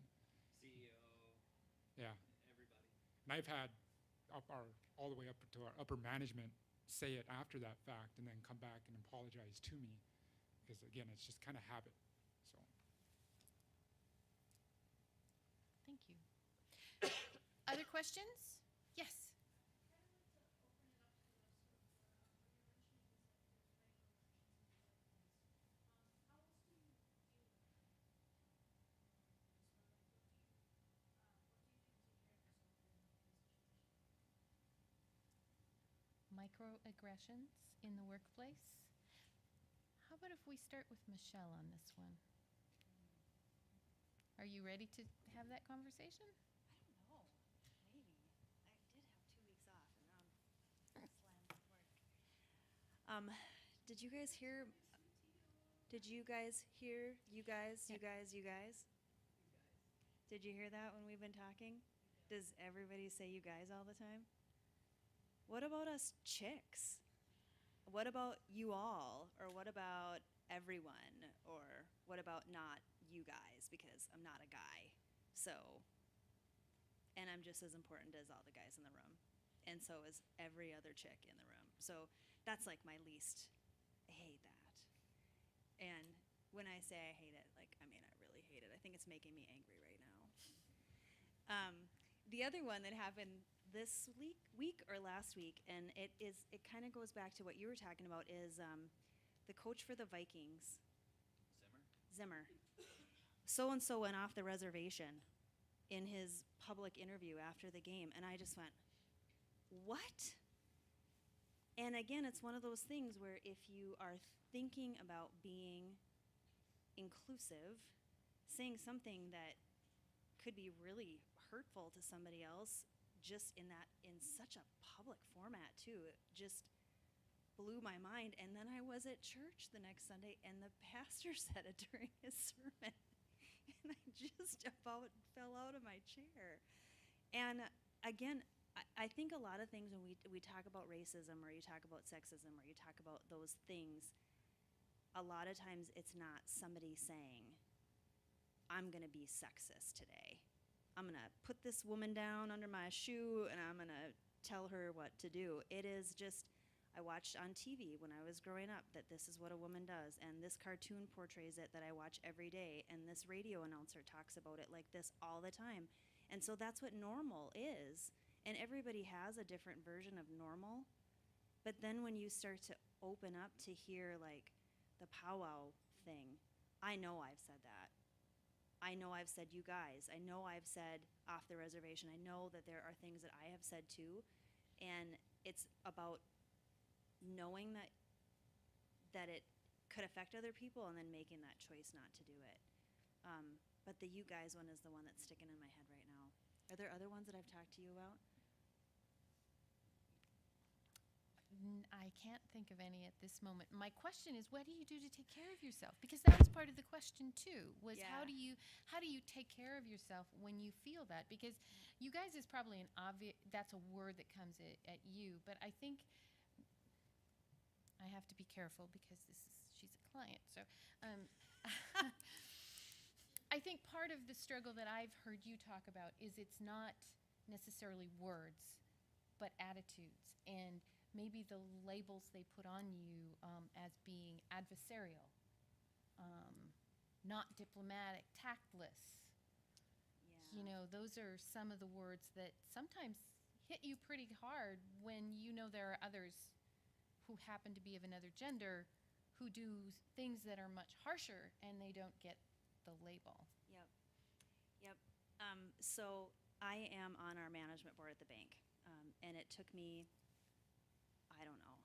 CEO, Yeah. everybody. And I've had all the way up to our upper management say it after that fact and then come back and apologize to me. Because again, it's just kind of habit. So Thank you. Other questions? Yes. Microaggressions in the workplace. How about if we start with Michelle on this one? Are you ready to have that conversation? I don't know. Maybe. I did have 2 weeks off, and now I'm slammed with work. Did you guys hear? Did you guys hear? You guys. Did you hear that when we've been talking? Does everybody say you guys all the time? What about us chicks? What about you all? Or what about everyone? Or what about not you guys? Because I'm not a guy. So, and I'm just as important as all the guys in the room. And so is every other chick in the room. So that's like my least, I hate that. And when I say I hate it, like, I mean, I really hate it. I think it's making me angry right now. The other one that happened this week or last week, and it kind of goes back to what you were talking about, is the coach for the Vikings, Zimmer. So-and-so went off the reservation in his public interview after the game, and I just went, what? And again, it's one of those things where if you are thinking about being inclusive, saying something that could be really hurtful to somebody else, just in such a public format too, it just blew my mind. And then I was at church the next Sunday, and the pastor said it during his sermon, and I just about fell out of my chair. And again, I think a lot of things when we talk about racism, or you talk about sexism, or you talk about those things, a lot of times it's not somebody saying, I'm going to be sexist today. I'm going to put this woman down under my shoe and I'm going to tell her what to do. It is just, I watched on TV when I was growing up that this is what a woman does, and this cartoon portrays it that I watch every day, and this radio announcer talks about it like this all the time. And so that's what normal is. And everybody has a different version of normal. But then when you start to open up to hear like the powwow thing, I know I've said that. I know I've said you guys. I know I've said off the reservation. I know that there are things that I have said too. And it's about knowing that it could affect other people and then making that choice not to do it. But the you guys one is the one that's sticking in my head right now. Are there other ones that I've talked to you about? I can't think of any at this moment. My question is, what do you do to take care of yourself? Because that was part of the question too. Was how Yeah. do you take care of yourself when you feel that? Because you guys is probably an obvious. That's a word that comes at you, but I think I have to be careful because she's a client. So, um, I think part of the struggle that I've heard you talk about is it's not necessarily words, but attitudes and maybe the labels they put on you as being adversarial, not diplomatic, tactless. Yeah. You know, those are some of the words that sometimes hit you pretty hard when you know there are others who happen to be of another gender who do things that are much harsher and they don't get the label. Yep. Yep. So I am on our management board at the bank, and it took me, I don't know,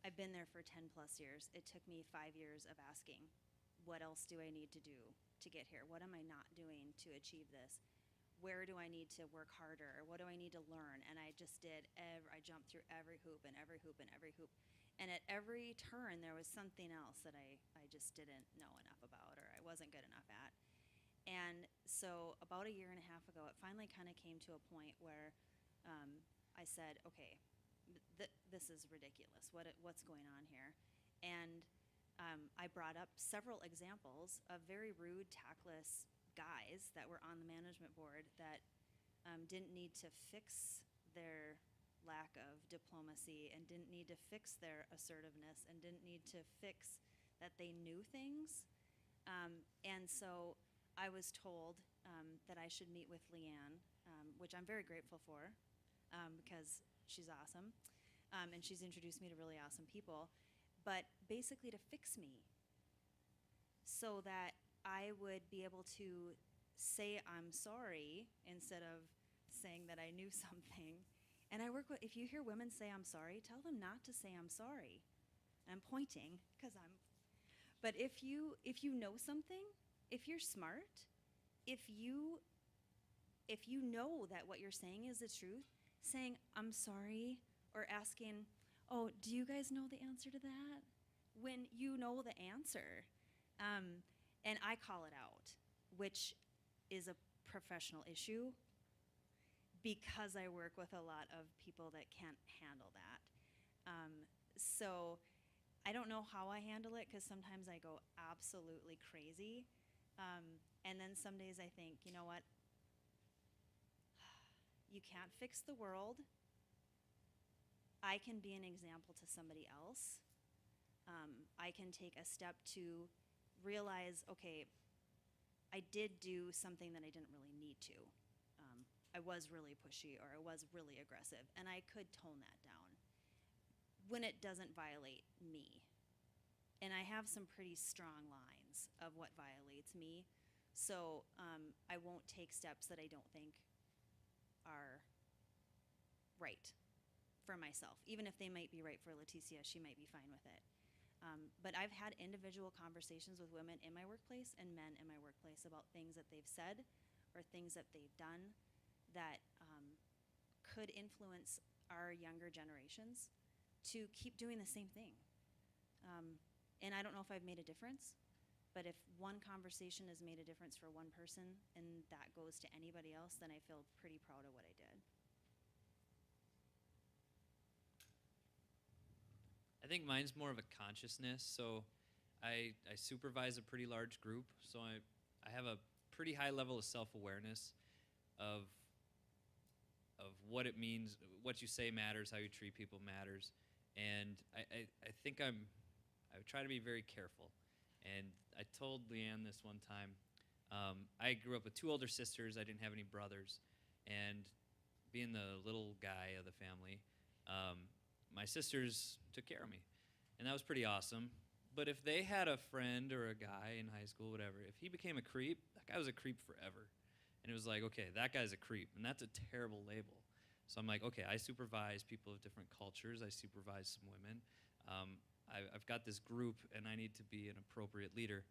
I've been there for 10 plus years. It took me 5 years of asking, what else do I need to do to get here? What am I not doing to achieve this? Where do I need to work harder? What do I need to learn? And I just did, I jumped through every hoop and every hoop and every hoop. And at every turn, there was something else that I just didn't know enough about or I wasn't good enough at. And so about a year and a half ago, it finally kind of came to a point where I said, okay, this is ridiculous. What's going on here? And I brought up several examples of very rude, tactless guys that were on the management board that didn't need to fix their lack of diplomacy and didn't need to fix their assertiveness and didn't need to fix that they knew things. And so I was told that I should meet with Leanne, which I'm very grateful for because she's awesome. And she's introduced me to really awesome people. But basically to fix me so that I would be able to say I'm sorry instead of saying that I knew something. And I work with, if you hear women say I'm sorry, tell them not to say I'm sorry. I'm pointing because but if you know something, if you're smart, if you know that what you're saying is the truth, saying I'm sorry or asking, oh, do you guys know the answer to that? When you know the answer. And I call it out, which is a professional issue because I work with a lot of people that can't handle that. So I don't know how I handle it because sometimes I go absolutely crazy. And then some days I think, you know what? You can't fix the world. I can be an example to somebody else. I can take a step to realize, okay, I did do something that I didn't really need to. I was really pushy or I was really aggressive, and I could tone that down when it doesn't violate me. And I have some pretty strong lines of what violates me, so I won't take steps that I don't think are right for myself. Even if they might be right for Leticia, she might be fine with it. But I've had individual conversations with women in my workplace and men in my workplace about things that they've said or things that they've done that could influence our younger generations to keep doing the same thing. And I don't know if I've made a difference, but if one conversation has made a difference for one person and that goes to anybody else, then I feel pretty proud of what I did. I think mine's more of a consciousness. So I supervise a pretty large group, so I have a pretty high level of self-awareness of what it means, what you say matters, how you treat people matters, and I think I try to be very careful. And I told Leanne this one time. I grew up with 2 older sisters. I didn't have any brothers, and being the little guy of the family, my sisters took care of me, and that was pretty awesome. But if they had a friend or a guy in high school, whatever, if he became a creep, that guy was a creep forever. And it was like, okay, that guy's a creep, and that's a terrible label. So I'm like, okay, I supervise people of different cultures. I supervise some women. I've got this group, and I need to be an appropriate leader.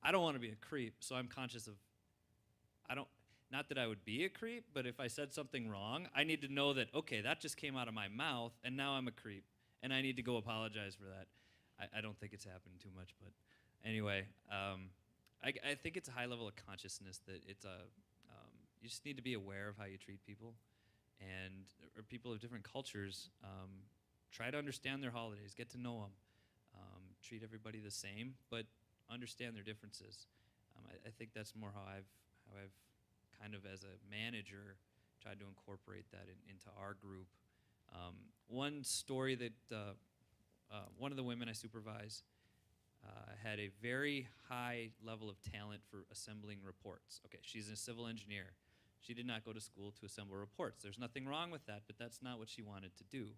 I don't want to be a creep, so I'm conscious of, not that I would be a creep, but if I said something wrong, I need to know that, okay, that just came out of my mouth, and now I'm a creep, and I need to go apologize for that. I don't think it's happened too much, but anyway, I think it's a high level of consciousness that it's you just need to be aware of how you treat people, and or people of different cultures. Try to understand their holidays, get to know them, treat everybody the same, but understand their differences. I think that's more how I've kind of, as a manager, tried to incorporate that into our group. One story that one of the women I supervise had a very high level of talent for assembling reports. Okay, she's a civil engineer. She did not go to school to assemble reports. There's nothing wrong with that, but that's not what she wanted to do.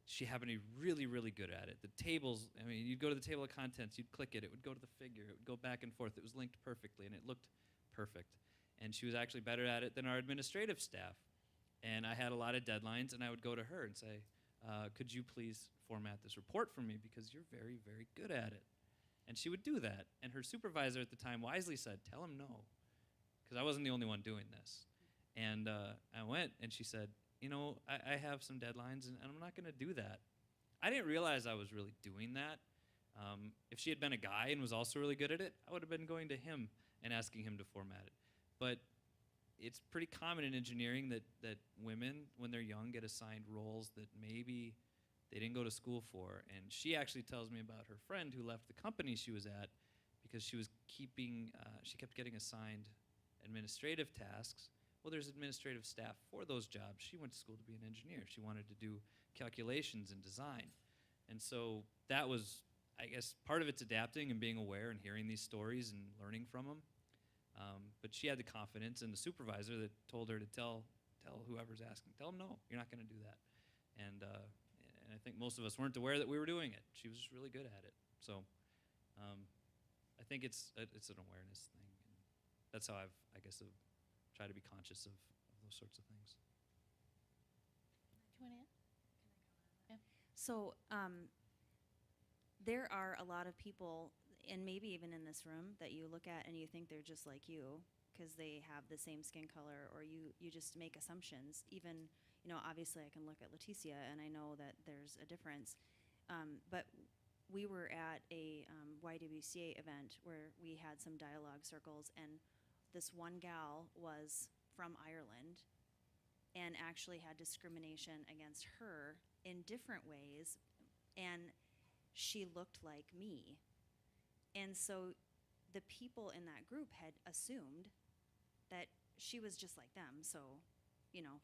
She happened to be really, really good at it. The tables, I mean, you'd go to the table of contents, you'd click it, it would go to the figure, it would go back and forth. It was linked perfectly, and it looked perfect. And she was actually better at it than our administrative staff. And I had a lot of deadlines, and I would go to her and say, could you please format this report for me, because you're very, very good at it. And she would do that. And her supervisor at the time wisely said, tell him no, because I wasn't the only one doing this. And I went, and she said, you know, I have some deadlines, and I'm not going to do that. I didn't realize I was really doing that. If she had been a guy and was also really good at it, I would have been going to him and asking him to format it. But it's pretty common in engineering that women, when they're young, get assigned roles that maybe they didn't go to school for. And she actually tells me about her friend who left the company she was at because she kept getting assigned administrative tasks. Well, there's administrative staff for those jobs. She went to school to be an engineer. She wanted to do calculations and design. And so that was, I guess, part of it's adapting and being aware and hearing these stories and learning from them. But she had the confidence and the supervisor that told her to tell whoever's asking, tell them no, you're not going to do that. And I think most of us weren't aware that we were doing it. She was just really good at it. So I think it's an awareness thing. And that's how I've tried to be conscious of those sorts of things. Do you want to add? So there are a lot of people, and maybe even in this room, that you look at and you think they're just like you because they have the same skin color, or you just make assumptions. Even, obviously I can look at Leticia and I know that there's a difference. But we were at a YWCA event where we had some dialogue circles, and this one gal was from Ireland and actually had discrimination against her in different ways, and she looked like me. And so the people in that group had assumed that she was just like them. So,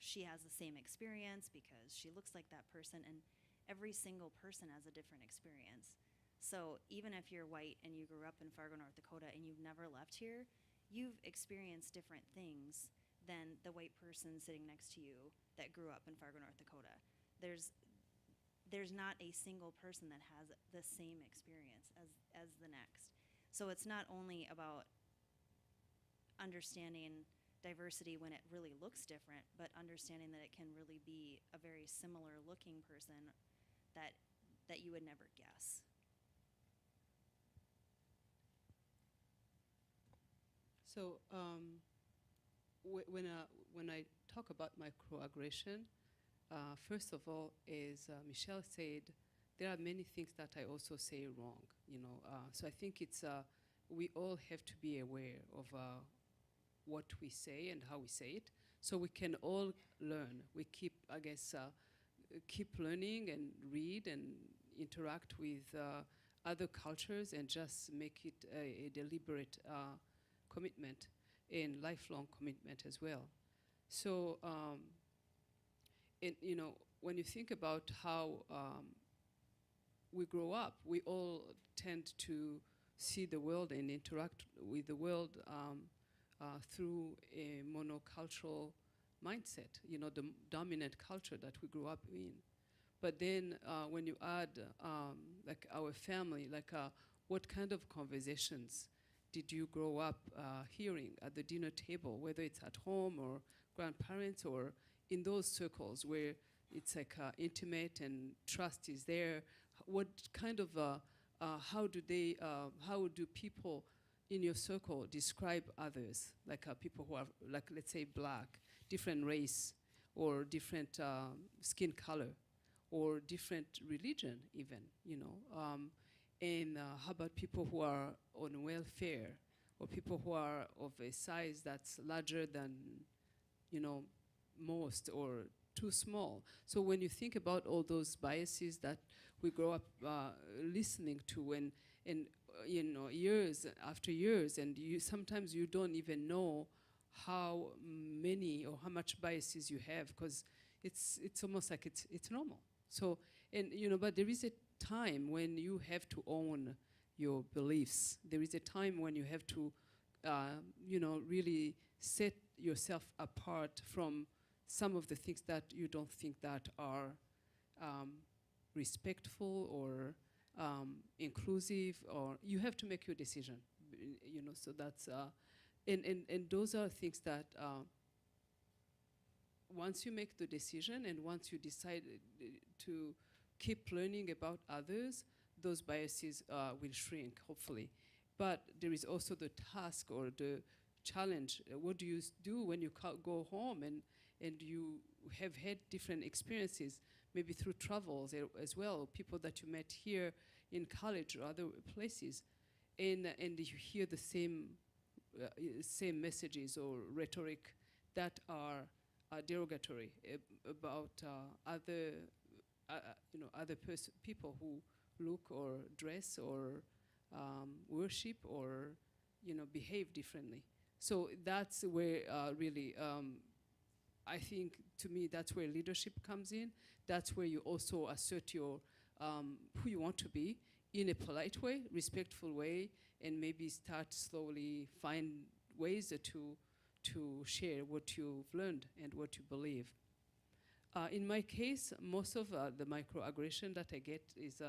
she has the same experience because she looks like that person, and every single person has a different experience. So even if you're white and you grew up in Fargo, North Dakota, and you've never left here, you've experienced different things than the white person sitting next to you that grew up in Fargo, North Dakota. There's not a single person that has the same experience as the next. So it's not only about understanding diversity when it really looks different, but understanding that it can really be a very similar looking person that you would never guess. So when I talk about microaggression, first of all, as Michelle said, there are many things that I also say wrong. So I think it's we all have to be aware of what we say and how we say it, so we can all learn. We keep learning and read and interact with other cultures and just make it a deliberate commitment and lifelong commitment as well. So, when you think about how we grow up, we all tend to see the world and interact with the world through a monocultural mindset, the dominant culture that we grew up in. But then when you add like our family, like what kind of conversations did you grow up hearing at the dinner table, whether it's at home or grandparents or in those circles where it's like intimate and trust is there? What kind of how do people in your circle describe others, like people who are, like, let's say, black, different race, or different skin color, or different religion even, you know? And how about people who are on welfare, or people who are of a size that's larger than, you know, most, or too small? So when you think about all those biases that we grow up listening to, and you know, years after years, and sometimes you don't even know how many or how much biases you have, because it's almost like it's normal. So, and you know, but there is a time when you have to own your beliefs. There is a time when you have to, you know, really set yourself apart from some of the things that you don't think that are respectful or inclusive, or you have to make your decision, you know. So that's and those are things that once you make the decision and once you decide to keep learning about others, those biases will shrink, hopefully. But there is also the task or the challenge. What do you do when you go home and you have had different experiences, maybe through travels as well, people that you met here in college or other places, and you hear the same messages or rhetoric that are derogatory about other you know, other people who look or dress or worship or, you know, behave differently. So that's where really I think, to me, that's where leadership comes in. That's where you also assert your who you want to be in a polite way, respectful way, and maybe start slowly find ways to share what you've learned and what you believe. In my case, most of the microaggression that I get is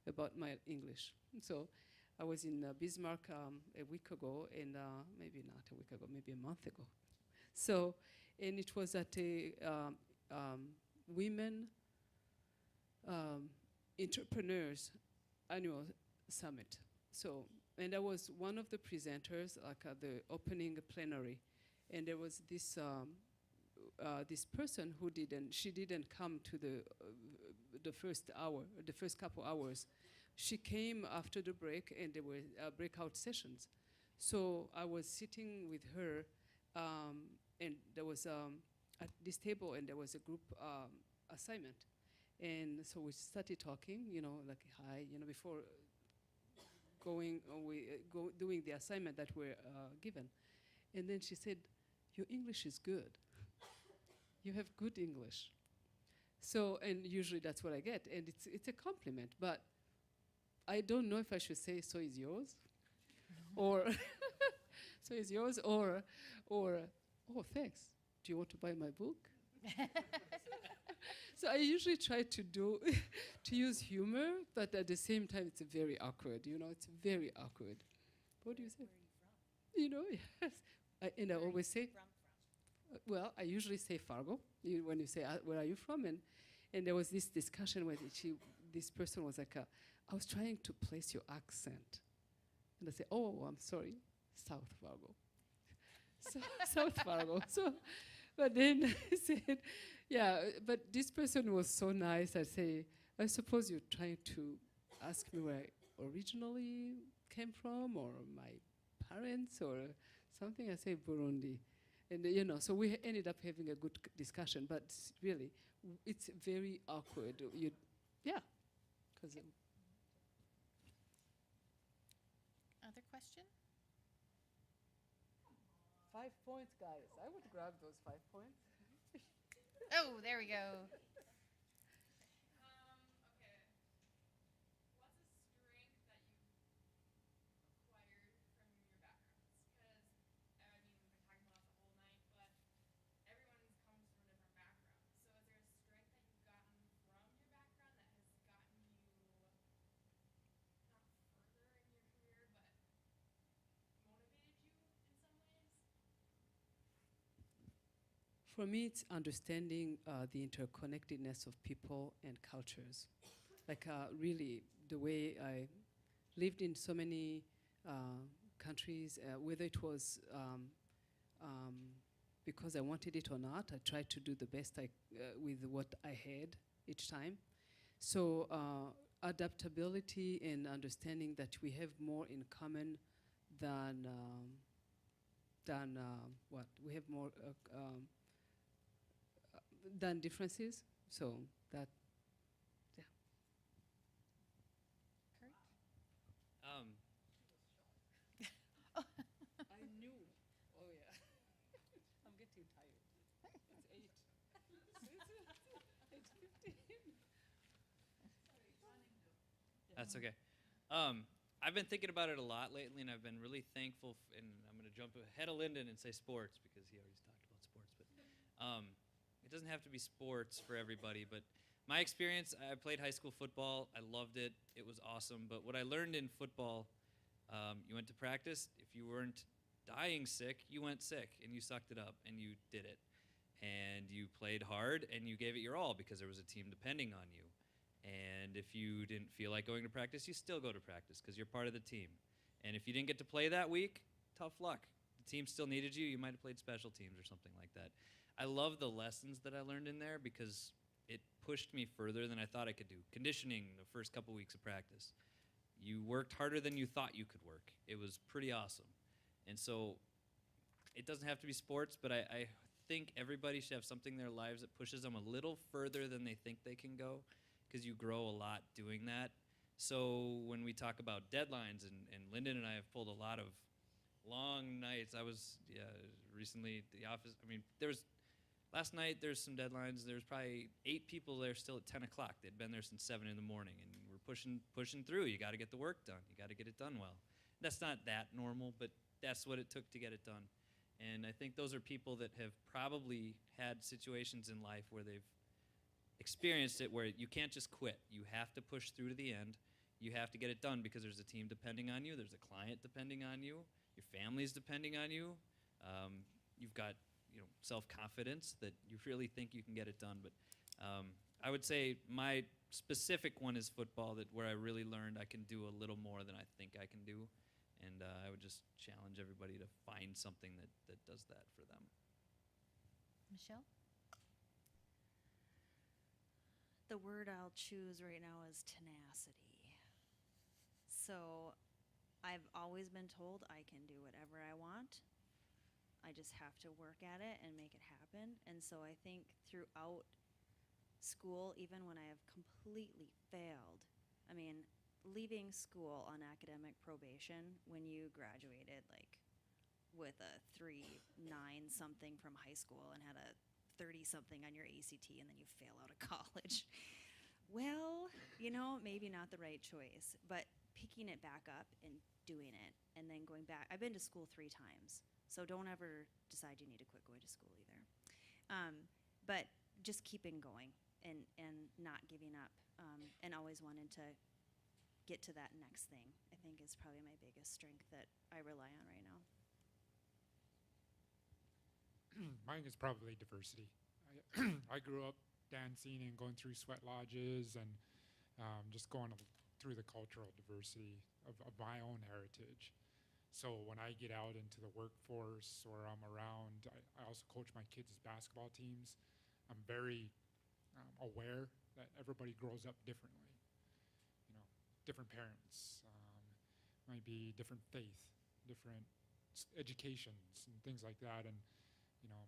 about my English. So I was in Bismarck a week ago, and maybe not a week ago, maybe a month ago. So, and it was at a women entrepreneurs annual summit. So, and I was one of the presenters, like at the opening plenary, and there was this this person who she didn't come to the first hour, the first couple hours. She came after the break, and there were breakout sessions. So I was sitting with her, and there was at this table, and there was a group assignment. And so we started talking, you know, like, hi, you know, before going, doing the assignment that we're given. And then she said, your English is good. You have good English. So, and usually that's what I get, and it's a compliment, but I don't know if I should say, so is yours? Or, so is yours, or, oh, thanks. Do you want to buy my book? So I usually try to use humor, but at the same time, it's very awkward. You know, it's very awkward. What do you say? You know, yes. And I always say, well, I usually say Fargo. When you say, where are you from? And there was this discussion where this person was like, I was trying to place your accent. And I said, oh, I'm sorry, South Fargo. So, South Fargo. So, but then I said, yeah, but this person was so nice. I suppose you're trying to ask me where I originally came from, or my parents, or something. I say Burundi. And you know, so we ended up having a good discussion, but really, it's very awkward. Yeah, because. Other question? 5 points, guys. I would grab those 5 points. Oh, there we go. For me, it's understanding the interconnectedness of people and cultures. Like really, the way I lived in so many countries, whether it was because I wanted it or not, I tried to do the best with what I had each time. So adaptability and understanding that we have more in common than what we have more than differences. So that, yeah. Um, I knew. Oh yeah. I'm getting tired. It's 8. It's 15. That's okay. I've been thinking about it a lot lately, and I've been really thankful. And I'm going to jump ahead of Lyndon and say sports because he always talked about sports. But it doesn't have to be sports for everybody. But my experience, I played high school football. I loved it. It was awesome. But what I learned in football, you went to practice. If you weren't dying sick, you went sick, and you sucked it up, and you did it. And you played hard, and you gave it your all because there was a team depending on you. And if you didn't feel like going to practice, you still go to practice because you're part of the team. And if you didn't get to play that week, tough luck. The team still needed you. You might have played special teams or something like that. I love the lessons that I learned in there because it pushed me further than I thought I could do. Conditioning the first couple weeks of practice. You worked harder than you thought you could work. It was pretty awesome. And so it doesn't have to be sports, but I think everybody should have something in their lives that pushes them a little further than they think they can go, because you grow a lot doing that. So when we talk about deadlines, and Lyndon and I have pulled a lot of long nights. I was recently at the office. I mean, last night there's some deadlines. There's probably 8 people there still at 10 o'clock. They'd been there since 7 in the morning, and we're pushing through. You got to get the work done. You got to get it done well. That's not that normal, but that's what it took to get it done. And I think those are people that have probably had situations in life where they've experienced it where you can't just quit. You have to push through to the end. You have to get it done because there's a team depending on you. There's a client depending on you. Your family's depending on you. You've got self-confidence that you really think you can get it done. But I would say my specific one is football, that where I really learned I can do a little more than I think I can do. And I would just challenge everybody to find something that does that for them. Michelle? The word I'll choose right now is tenacity. So I've always been told I can do whatever I want. I just have to work at it and make it happen. And so I think throughout school, even when I have completely failed, I mean, leaving school on academic probation when you graduated like with a 3.9 something from high school and had a 30 something on your ACT and then you fail out of college. Well, maybe not the right choice, but picking it back up and doing it and then going back. I've been to school 3 times, so don't ever decide you need to quit going to school either. But just keeping going and not giving up and always wanting to get to that next thing, I think is probably my biggest strength that I rely on right now. Mine is probably diversity. I grew up dancing and going through sweat lodges and just going through the cultural diversity of my own heritage. So when I get out into the workforce or I'm around, I also coach my kids' basketball teams. I'm very aware that everybody grows up differently. Different parents, might be different faith, different educations and things like that. And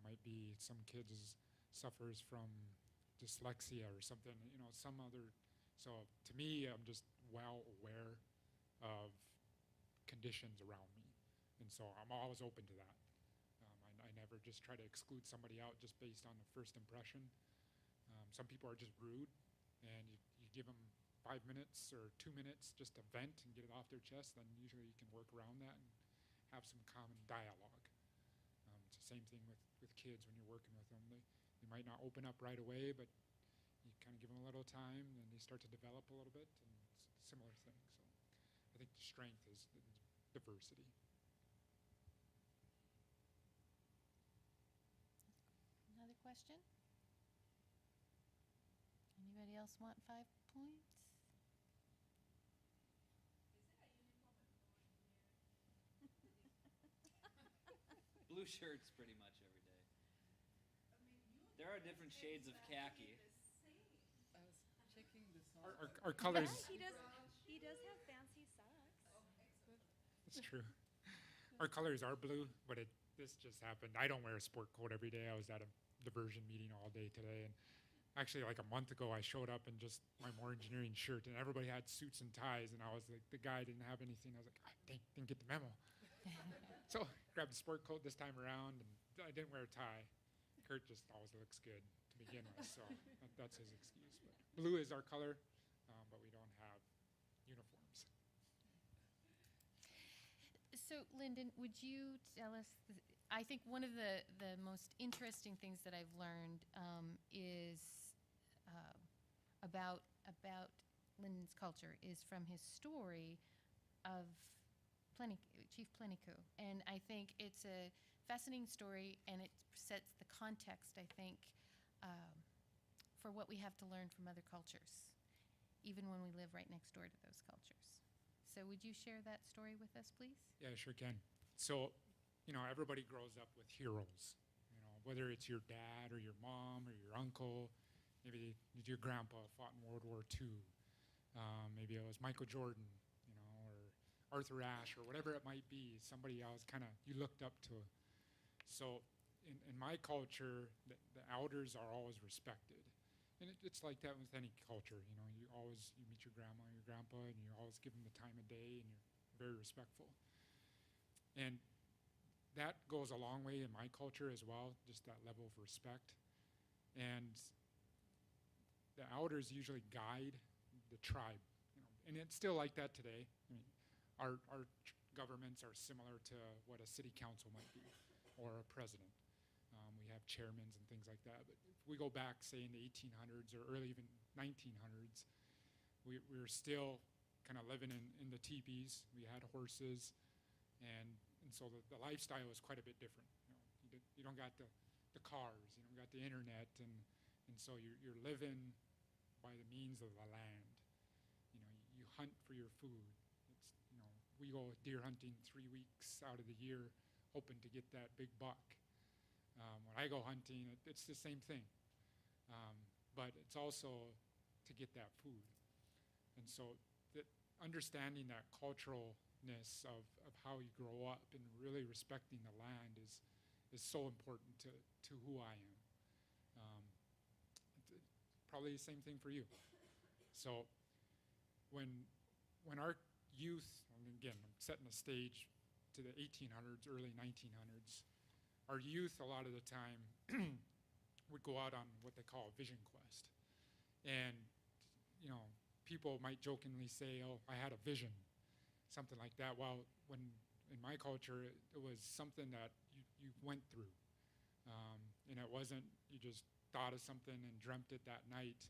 might be some kids suffers from dyslexia or something, some other. So to me, I'm just well aware of conditions around me. And so I'm always open to that. I never just try to exclude somebody out just based on the first impression. Some people are just rude, and you give them 5 minutes or 2 minutes just to vent and get it off their chest, then usually you can work around that and have some common dialogue. It's the same thing with kids when you're working with them. They might not open up right away, but you kind of give them a little time, and they start to develop a little bit, and it's a similar thing. So I think the strength is the diversity. Another question? Anybody else want 5 points? Blue shirts pretty much every day. There are different shades of khaki. I was checking the song. Our colors, He does have fancy socks. it's true. Our colors are blue, but this just happened. I don't wear a sport coat every day. I was at a diversion meeting all day today, and actually like a month ago I showed up in just my more engineering shirt, and everybody had suits and ties, and I was like, the guy didn't have anything. I was like, didn't get the memo. So grabbed a sport coat this time around, and I didn't wear a tie. Kurt just always looks good to begin with, so that's his excuse. But blue is our color, but we don't have uniforms. So, Lyndon, would you tell us? I think one of the most interesting things that I've learned is about Lyndon's culture is from his story of Chief Pleniku, and I think it's a fascinating story, and it sets the context, I think, for what we have to learn from other cultures, even when we live right next door to those cultures. So would you share that story with us, please? Yeah, I sure can. So, everybody grows up with heroes, whether it's your dad or your mom or your uncle. Maybe your grandpa fought in World War II. Maybe it was Michael Jordan, or Arthur Ashe, or whatever it might be. Somebody else you looked up to. So in my culture, the elders are always respected. And it's like that with any culture, you meet your grandma, your grandpa, and you always give them the time of day, and you're very respectful. And that goes a long way in my culture as well, just that level of respect. And the elders usually guide the tribe, and it's still like that today. I mean, our governments are similar to what a city council might be, or a president. We have chairmans and things like that. But if we go back, say, in the 1800s or early even 1900s, we were still kind of living in the teepees. We had horses, and so the lifestyle was quite a bit different. You don't got the cars, you don't got the internet, and so you're living by the means of the land. You hunt for your food. We go deer hunting 3 weeks out of the year, hoping to get that big buck. When I go hunting, it's the same thing. But it's also to get that food. And so understanding that culturalness of how you grow up and really respecting the land is so important to who I am. Probably the same thing for you. So when our youth, and again, I'm setting the stage to the 1800s, early 1900s, our youth a lot of the time would go out on what they call a vision quest. And, people might jokingly say, oh, I had a vision, something like that. Well, when in my culture, it was something that you went through. And it wasn't, you just thought of something and dreamt it that night.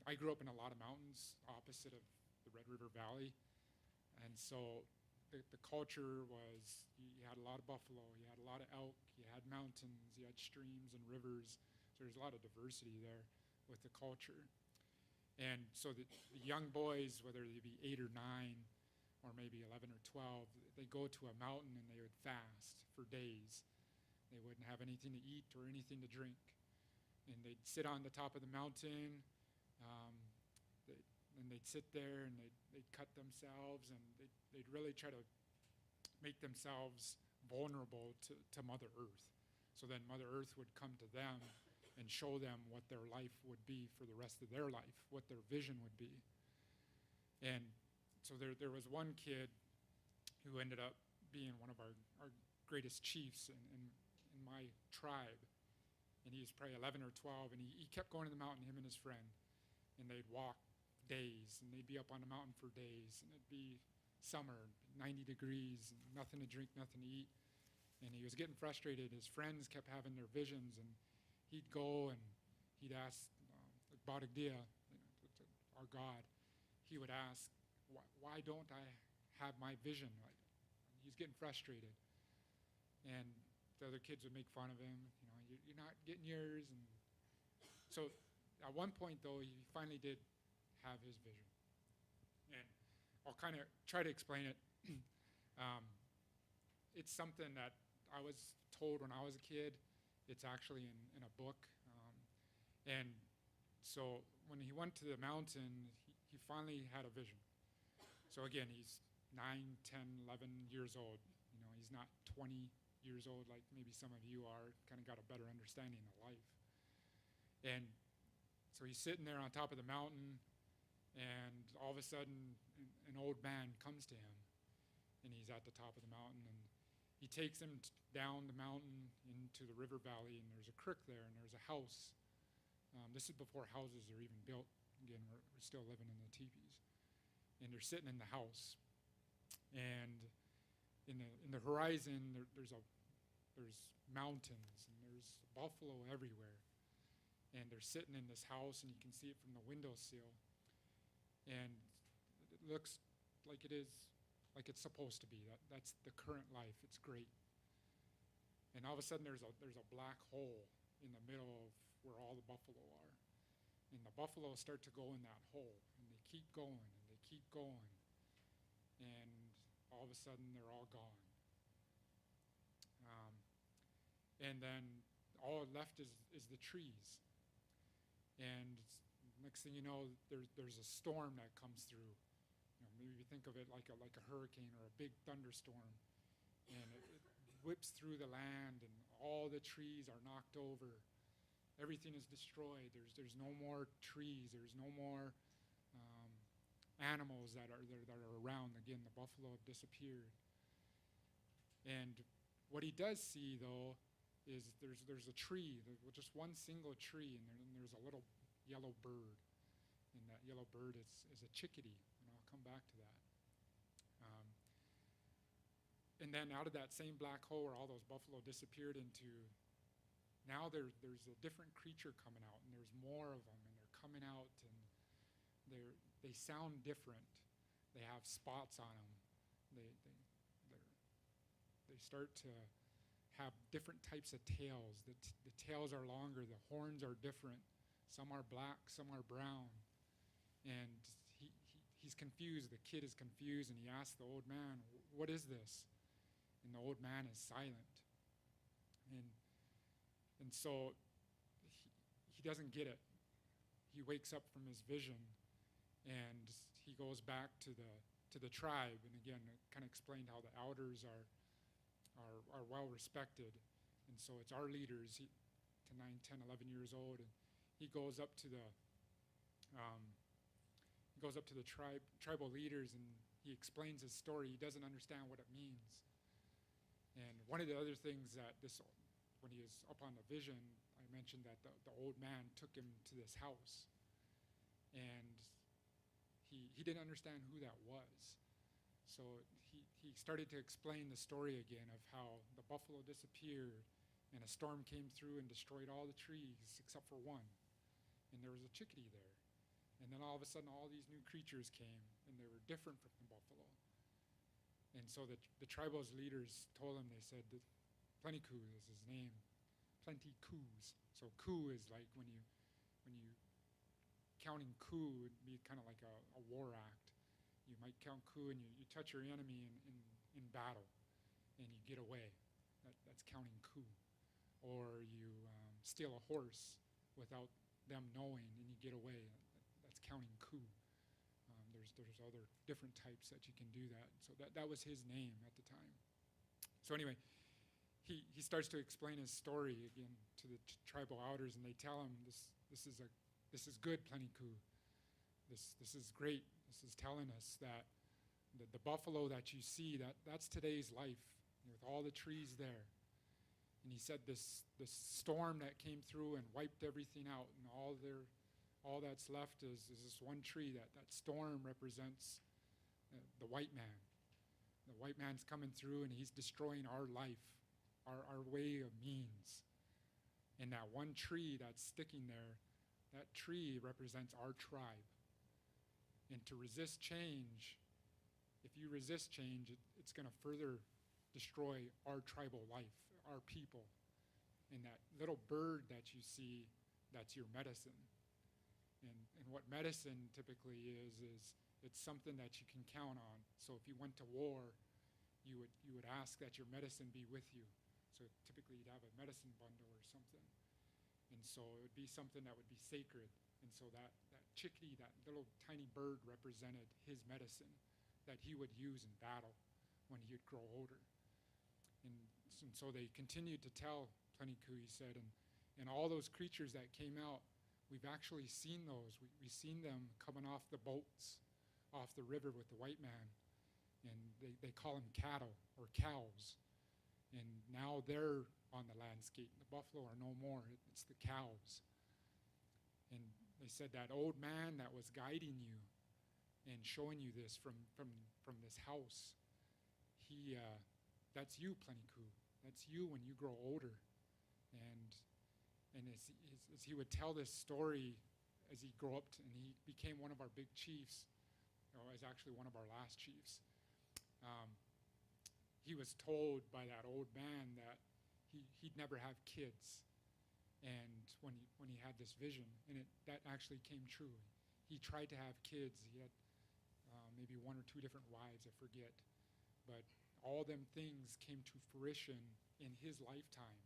I grew up in a lot of mountains opposite of the Red River Valley. And so the culture was, you had a lot of buffalo, you had a lot of elk, you had mountains, you had streams and rivers. So there's a lot of diversity there with the culture. And so the young boys, whether they be 8 or 9, or maybe 11 or 12, they go to a mountain and they would fast for days. They wouldn't have anything to eat or anything to drink. And they'd sit on the top of the mountain, and they'd sit there and they'd cut themselves, and they'd really try to make themselves vulnerable to Mother Earth. So then Mother Earth would come to them and show them what their life would be for the rest of their life, what their vision would be. And so there was one kid who ended up being one of our greatest chiefs in my tribe. And he was probably 11 or 12, and he kept going to the mountain, him and his friend. And they'd walk days, and they'd be up on the mountain for days. And it'd be summer, 90 degrees, and nothing to drink, nothing to eat. And he was getting frustrated. His friends kept having their visions, and he'd go and he'd ask Bodagdia, our God, he would ask, why don't I have my vision? Like, he's getting frustrated. And the other kids would make fun of him. you're not getting yours. And so at one point, though, he finally did have his vision. And I'll kind of try to explain it. It's something that I was told when I was a kid. It's actually in a book. And so when he went to the mountain, he finally had a vision. So again, he's 9, 10, 11 years old. You know, he's not 20 years old like maybe some of you are, kind of got a better understanding of life. And so he's sitting there on top of the mountain, and all of a sudden an old man comes to him, and he's at the top of the mountain, and he takes him down the mountain into the river valley, and there's a creek there, and there's a house. This is before houses are even built. Again, we're still living in the teepees. And they're sitting in the house. And in the horizon, there's mountains, and there's buffalo everywhere. And they're sitting in this house, and you can see it from the windowsill. And it looks like it is, like it's supposed to be. That's the current life. It's great. And all of a sudden, there's a black hole in the middle of where all the buffalo are. And the buffalo start to go in that hole, and they keep going, and they keep going. And all of a sudden, they're all gone. And then all left is the trees. And next thing you know, there's a storm that comes through. You know, maybe you think of it like a hurricane or a big thunderstorm. And it whips through the land, and all the trees are knocked over. Everything is destroyed. There's no more trees. There's no more animals that are around. Again, the buffalo have disappeared. And what he does see, though, is there's a tree, just one single tree, and there's a little yellow bird. And that yellow bird is a chickadee, and I'll come back to that. And then out of that same black hole where all those buffalo disappeared into, now there's a different creature coming out, and there's more of them, and they're coming out, and they sound different. They have spots on them. They start to have different types of tails. The tails are longer. The horns are different. Some are black, some are brown. And he's confused. The kid is confused, and he asks the old man, "What is this?" And the old man is silent. And so he doesn't get it. He wakes up from his vision, and he goes back to the tribe. And again, it kind of explained how the elders are well respected. And so it's our leaders to 9, 10, 11 years old. And he goes up to the tribal leaders, and he explains his story. He doesn't understand what it means. And one of the other things that when he was up on the vision, I mentioned that the old man took him to this house. And he didn't understand who that was. So he started to explain the story again of how the buffalo disappeared, and a storm came through and destroyed all the trees except for one. And there was a chickadee there. And then all of a sudden, all these new creatures came, and they were different from the buffalo. And so the tribal leaders told him, they said, Plenty Coup is his name. Plenty Coups. So coup is like when you counting coup would be kind of like a war act. You might count coup, and you touch your enemy in battle, and you get away. That's counting coup. Or you steal a horse without them knowing, and you get away. That's counting coup. There's other different types that you can do that. So that was his name at the time. So anyway, he starts to explain his story again to the tribal elders, and they tell him this is good, Plenty Coup. This is great. This is telling us that the buffalo that you see, that's today's life, with all the trees there. And he said this storm that came through and wiped everything out, and all that's left is this one tree. That storm represents the white man. The white man's coming through, and he's destroying our life, our way of means. And that one tree that's sticking there, that tree represents our tribe. And to resist change, if you resist change, it's going to further destroy our tribal life, our people. And that little bird that you see, that's your medicine. And what medicine typically is it's something that you can count on. So if you went to war, you would ask that your medicine be with you. So typically you'd have a medicine bundle or something. And so it would be something that would be sacred. And so that chickadee, that little tiny bird, represented his medicine that he would use in battle when he would grow older. And so they continued to tell Pleniku, he said, and all those creatures that came out, we've actually seen those. We've seen them coming off the boats, off the river with the white man. And they call them cattle or cows. And now they're on the landscape. The buffalo are no more. It's the cows. And they said that old man that was guiding you and showing you this from this house, that's you, Pleniku. That's you when you grow older. And as he would tell this story as he grew up, and he became one of our big chiefs, as actually one of our last chiefs, he was told by that old man that he'd never have kids. And when he had this vision, and that actually came true. He tried to have kids. He had maybe 1 or 2 different wives, I forget. But all them things came to fruition in his lifetime.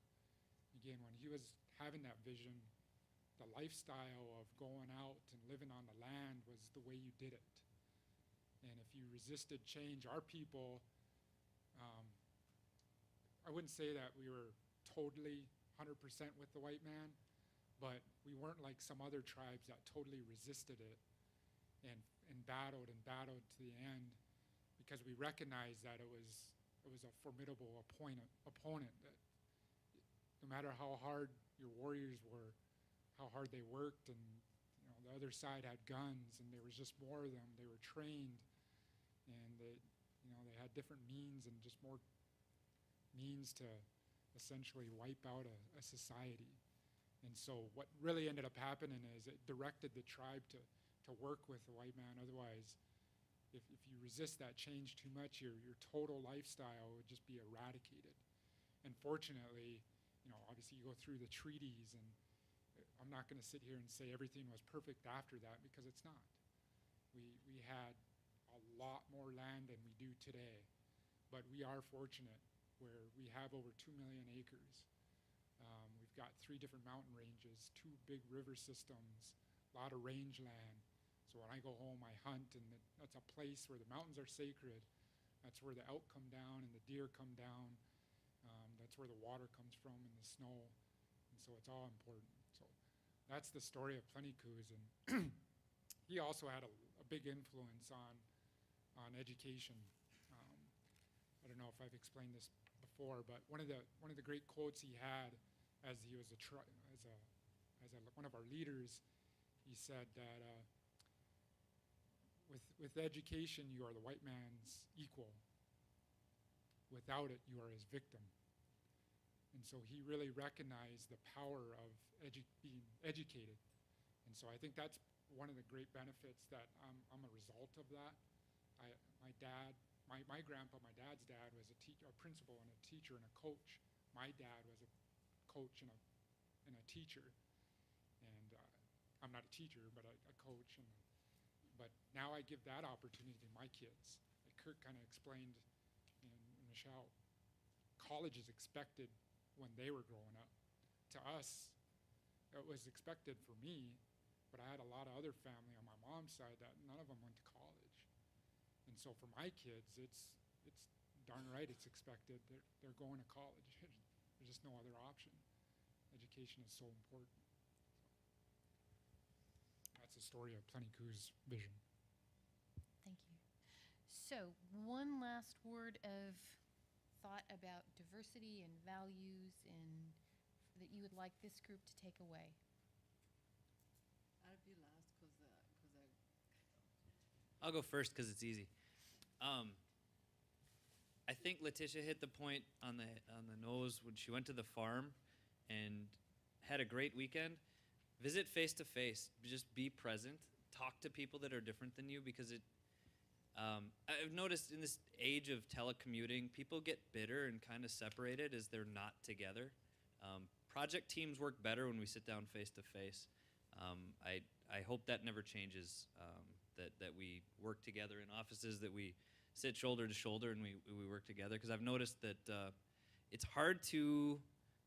Again, when he was having that vision, the lifestyle of going out and living on the land was the way you did it. And if you resisted change, our people, I wouldn't say that we were totally 100% with the white man, but we weren't like some other tribes that totally resisted it and battled to the end, because we recognized that it was a formidable opponent that no matter how hard your warriors were, how hard they worked, and the other side had guns, and there was just more of them. They were trained, and they had different means and just more means to essentially wipe out a society. And so what really ended up happening is it directed the tribe to work with the white man. Otherwise, if you resist that change too much, your total lifestyle would just be eradicated. And fortunately, obviously you go through the treaties, and I'm not going to sit here and say everything was perfect after that, because it's not. We had a lot more land than we do today, but we are fortunate where we have over 2 million acres. We've got 3 different mountain ranges, 2 big river systems, a lot of rangeland. So when I go home, I hunt, and that's a place where the mountains are sacred. That's where the elk come down and the deer come down. That's where the water comes from and the snow. And so it's all important. So that's the story of Plenikus. And he also had a big influence on education. I don't know if I've explained this before, but one of the great quotes he had as he was one of our leaders, he said that with education you are the white man's equal. Without it, you are his victim. And so he really recognized the power of being educated. And so I think that's one of the great benefits that I'm a result of that. My grandpa, my dad's dad, was a principal and a teacher and a coach. My dad was a coach and a teacher. And I'm not a teacher, but a coach. But now I give that opportunity to my kids. Like Kurt kind of explained, and Michelle, college is expected when they were growing up. To us, it was expected for me, but I had a lot of other family on my mom's side that none of them went to college. And so for my kids, it's darn right it's expected. They're going to college. There's just no other option. Education is so important. That's the story of Pleniku's vision. Thank you. So, one last word of thought about diversity and values and that you would like this group to take away. I'll be last because I'll go first because it's easy. I think Letitia hit the point on the nose when she went to the farm and had a great weekend. Visit face to face. Just be present. Talk to people that are different than you, because I've noticed in this age of telecommuting, people get bitter and kind of separated as they're not together. project teams work better when we sit down face to face. I hope that never changes. That we work together in offices, that we sit shoulder to shoulder and we work together. Because I've noticed that it's hard to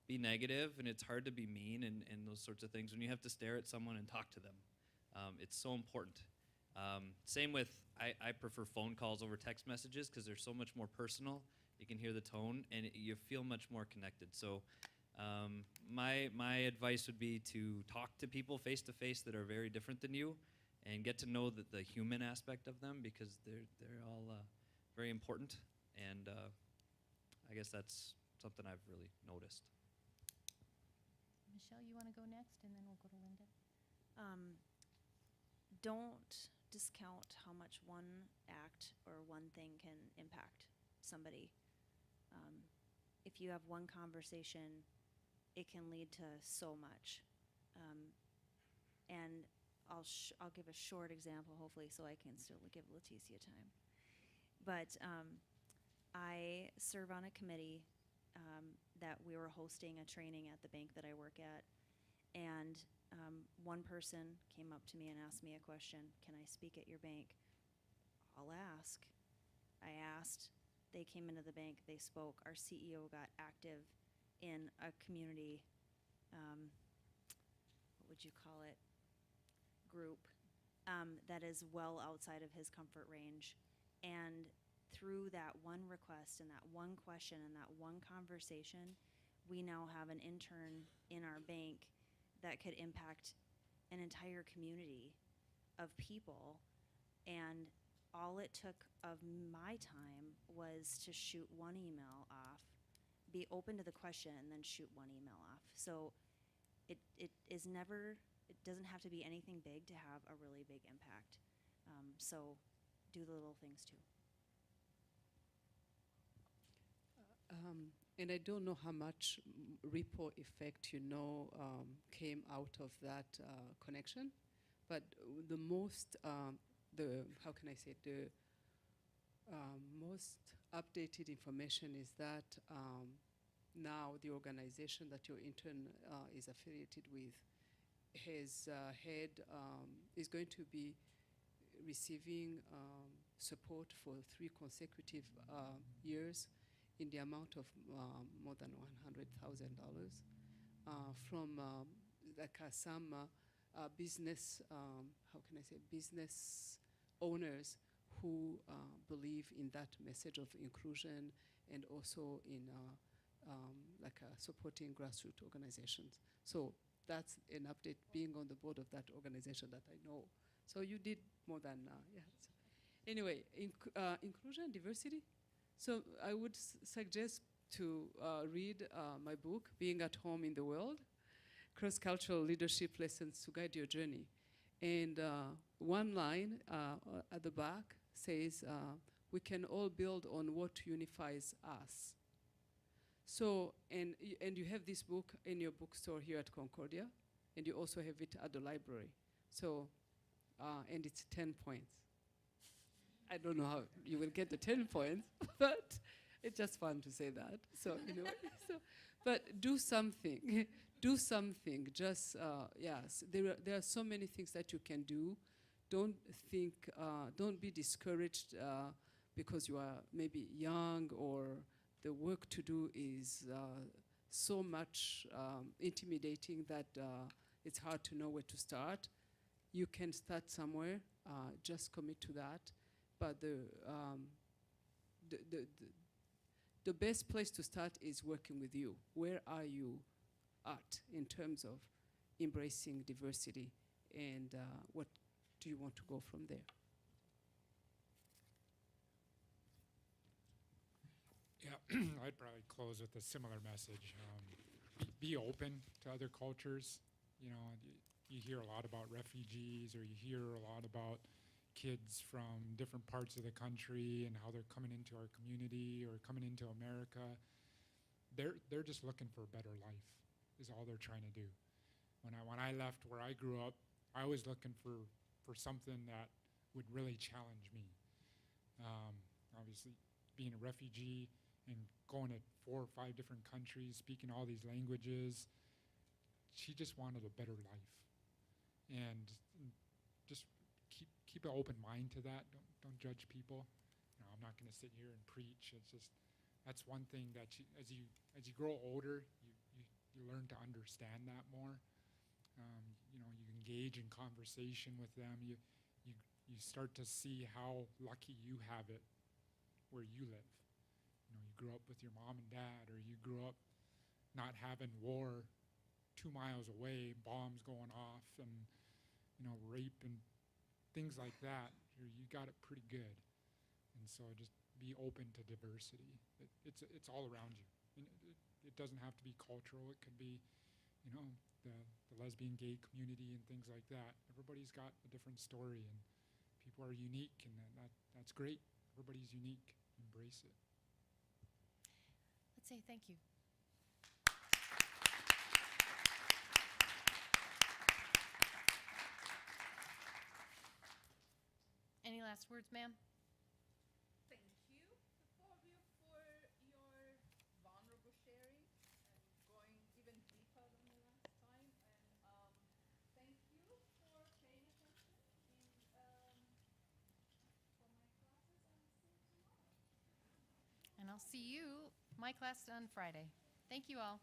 be negative and it's hard to be mean and those sorts of things when you have to stare at someone and talk to them. It's so important. Same with, I prefer phone calls over text messages because they're so much more personal. You can hear the tone and you feel much more connected. So my advice would be to talk to people face to face that are very different than you and get to know the human aspect of them, because they're all very important. And I guess that's something I've really noticed. Michelle, you want to go next, and then we'll go to Linda? Don't discount how much one act or one thing can impact somebody. If you have one conversation, it can lead to so much. And I'll give a short example, hopefully, so I can still give Leticia time. But I serve on a committee that we were hosting a training at the bank that I work at, and one person came up to me and asked me a question: "Can I speak at your bank?" I'll ask. I asked. They came into the bank. They spoke. Our CEO got active in a community. What would you call it? Group that is well outside of his comfort range, and through that one request and that one question and that one conversation, we now have an intern in our bank that could impact an entire community of people. And all it took of my time was to shoot one email off, be open to the question, and then shoot one email off. So it doesn't have to be anything big to have a really big impact. So do the little things too. And I don't know how much ripple effect came out of that connection, but the most, how can I say it, the most updated information is that now the organization that your intern is affiliated with is going to be receiving support for 3 consecutive years in the amount of more than $100,000 from some business, how can I say, business owners who believe in that message of inclusion and also in supporting grassroots organizations. So that's an update, being on the board of that organization that I know. So you did more than, yeah. So anyway, inclusion, diversity. So I would suggest to read my book, Being at Home in the World, Cross-Cultural Leadership Lessons to Guide Your Journey. And one line at the back says, we can all build on what unifies us. So, and you have this book in your bookstore here at Concordia, and you also have it at the library. So, and it's 10 points. I don't know how you will get the 10 points, but it's just fun to say that. So, but do something. Do something. Just, yes, there are so many things that you can do. Don't be discouraged because you are maybe young or the work to do is so much intimidating that it's hard to know where to start. You can start somewhere, just commit to that. But the best place to start is working with you. Where are you at in terms of embracing diversity, and what do you want to go from there? Yeah, I'd probably close with a similar message. Be open to other cultures. You know, you hear a lot about refugees, or you hear a lot about kids from different parts of the country and how they're coming into our community or coming into America. They're just looking for a better life, is all they're trying to do. When I left where I grew up, I was looking for something that would really challenge me. Obviously, being a refugee and going to 4 or 5 different countries, speaking all these languages, she just wanted a better life, and just keep an open mind to that. Don't judge people. I'm not going to sit here and preach. It's just that's one thing that as you grow older, you learn to understand that more. You engage in conversation with them. You start to see how lucky you have it where you live. You grew up with your mom and dad, or you grew up not having war 2 miles away, bombs going off, and rape and things like that. You got it pretty good. And so just be open to diversity. It's all around you. And it doesn't have to be cultural. It could be, the lesbian, gay community and things like that. Everybody's got a different story, and people are unique, and that's great. Everybody's unique. Embrace it. Let's say thank you. Any last words, ma'am? Thank you, the four of you, for your vulnerable sharing and going even deeper than the last time. And thank you for paying attention. And for my classes, I'll see you tomorrow. And I'll see you, my class on Friday. Thank you all.